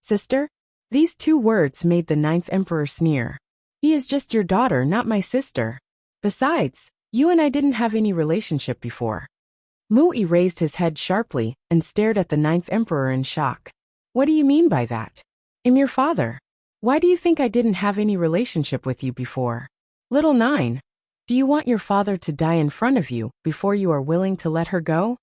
Sister? These two words made the ninth emperor sneer. He is just your daughter, not my sister. Besides, you and I didn't have any relationship before. Mu raised his head sharply and stared at the ninth emperor in shock. What do you mean by that? I'm your father. Why do you think I didn't have any relationship with you before? Little nine, do you want your father to die in front of you before you are willing to let her go?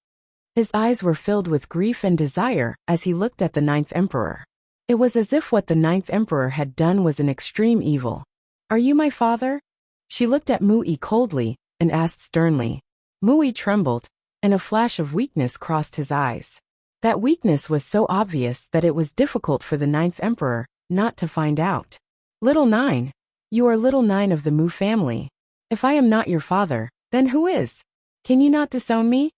His eyes were filled with grief and desire as he looked at the ninth emperor. It was as if what the ninth emperor had done was an extreme evil. Are you my father? She looked at Mu coldly and asked sternly. Mu trembled, and a flash of weakness crossed his eyes. That weakness was so obvious that it was difficult for the ninth emperor not to find out. Little nine, you are little nine of the Mu family. If I am not your father, then who is? Can you not disown me?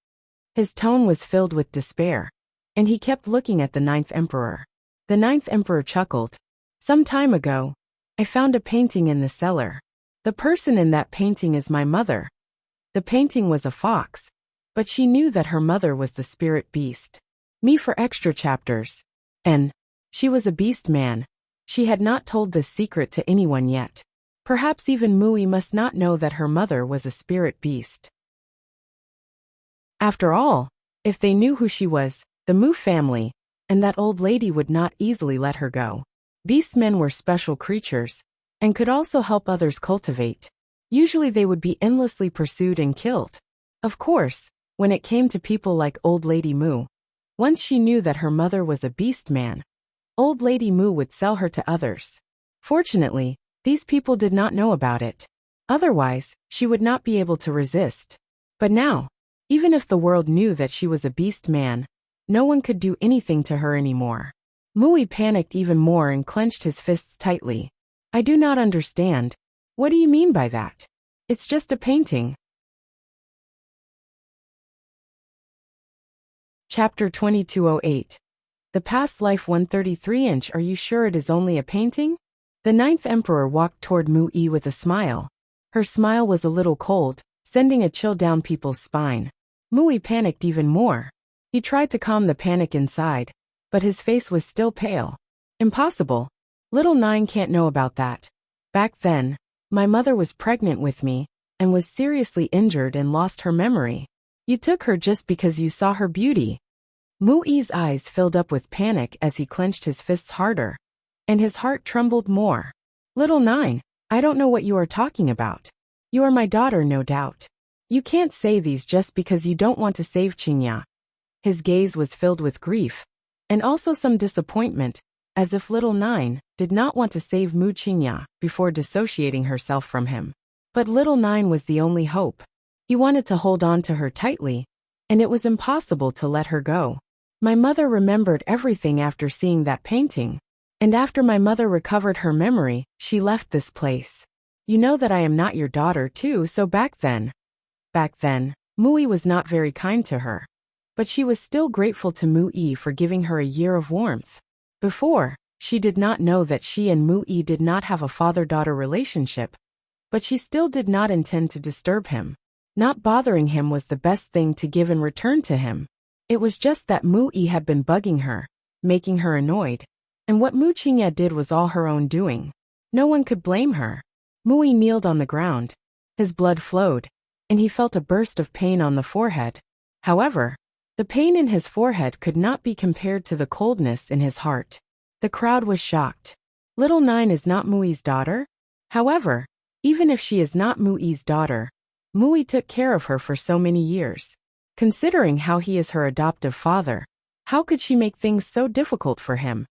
His tone was filled with despair, and he kept looking at the ninth emperor. The ninth emperor chuckled. Some time ago, I found a painting in the cellar. The person in that painting is my mother. The painting was a fox, but she knew that her mother was the spirit beast. Me for extra chapters. And she was a beast man. She had not told this secret to anyone yet. Perhaps even Mu must not know that her mother was a spirit beast. After all, if they knew who she was, the Mu family, and that old lady would not easily let her go. Beastmen were special creatures, and could also help others cultivate. Usually they would be endlessly pursued and killed. Of course, when it came to people like Old Lady Mu, once she knew that her mother was a beast man, Old Lady Mu would sell her to others. Fortunately, these people did not know about it. Otherwise, she would not be able to resist. But now, even if the world knew that she was a beast man, no one could do anything to her anymore. Mu panicked even more and clenched his fists tightly. I do not understand. What do you mean by that? It's just a painting. Chapter 2208. The past life 133-inch. Are you sure it is only a painting? The ninth emperor walked toward Mu with a smile. Her smile was a little cold, sending a chill down people's spine. Mu panicked even more. He tried to calm the panic inside, but his face was still pale. Impossible. Little nine can't know about that. Back then, my mother was pregnant with me, and was seriously injured and lost her memory. You took her just because you saw her beauty. Mui's eyes filled up with panic as he clenched his fists harder, and his heart trembled more. Little nine, I don't know what you are talking about. You are my daughter, no doubt. You can't say these just because you don't want to save Qingya. His gaze was filled with grief, and also some disappointment, as if little nine did not want to save Mu Qingya before dissociating herself from him. But little nine was the only hope. He wanted to hold on to her tightly, and it was impossible to let her go. My mother remembered everything after seeing that painting, and after my mother recovered her memory, she left this place. You know that I am not your daughter too, so back then, Mu was not very kind to her. But she was still grateful to Mu for giving her a year of warmth. Before, she did not know that she and Mu did not have a father-daughter relationship, but she still did not intend to disturb him. Not bothering him was the best thing to give in return to him. It was just that Mu had been bugging her, making her annoyed, and what Mu Qingya did was all her own doing. No one could blame her. Mu kneeled on the ground. His blood flowed, and he felt a burst of pain on the forehead. However, the pain in his forehead could not be compared to the coldness in his heart. The crowd was shocked. Little nine is not Mui's daughter? However, even if she is not Mui's daughter, Mu took care of her for so many years. Considering how he is her adoptive father, how could she make things so difficult for him?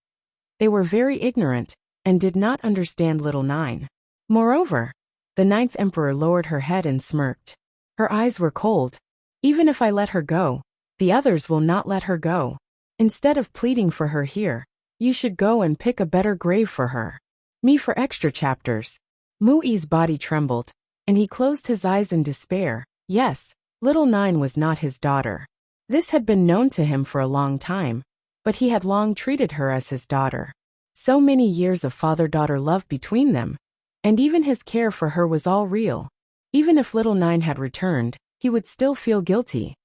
They were very ignorant, and did not understand little nine. Moreover, the ninth emperor lowered her head and smirked. Her eyes were cold. Even if I let her go, the others will not let her go. Instead of pleading for her here, you should go and pick a better grave for her. Me for extra chapters. Mui's body trembled, and he closed his eyes in despair. Yes, little nine was not his daughter. This had been known to him for a long time, but he had long treated her as his daughter. So many years of father-daughter love between them, and even his care for her was all real. Even if little nine had returned, he would still feel guilty.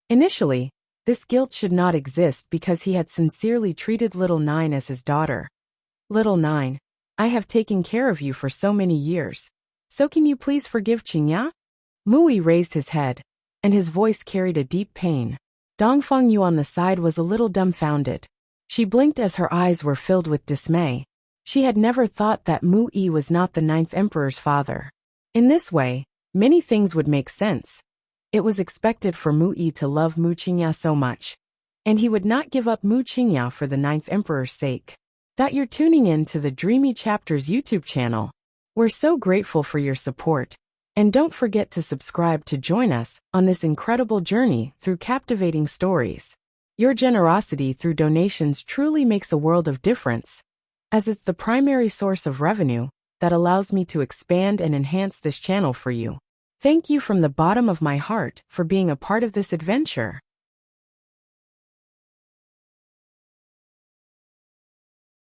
Initially, this guilt should not exist because he had sincerely treated little nine as his daughter. Little nine, I have taken care of you for so many years. So can you please forgive Qingya? Mu raised his head, and his voice carried a deep pain. Dongfeng Yu on the side was a little dumbfounded. She blinked as her eyes were filled with dismay. She had never thought that Mu Yi was not the ninth emperor's father. In this way, many things would make sense. It was expected for Mu Yi to love Mu Qingya so much, and he would not give up Mu Qingya for the ninth emperor's sake. That you're tuning in to the Dreamy Chapters YouTube channel. We're so grateful for your support, and don't forget to subscribe to join us on this incredible journey through captivating stories. Your generosity through donations truly makes a world of difference, as it's the primary source of revenue that allows me to expand and enhance this channel for you. Thank you from the bottom of my heart for being a part of this adventure.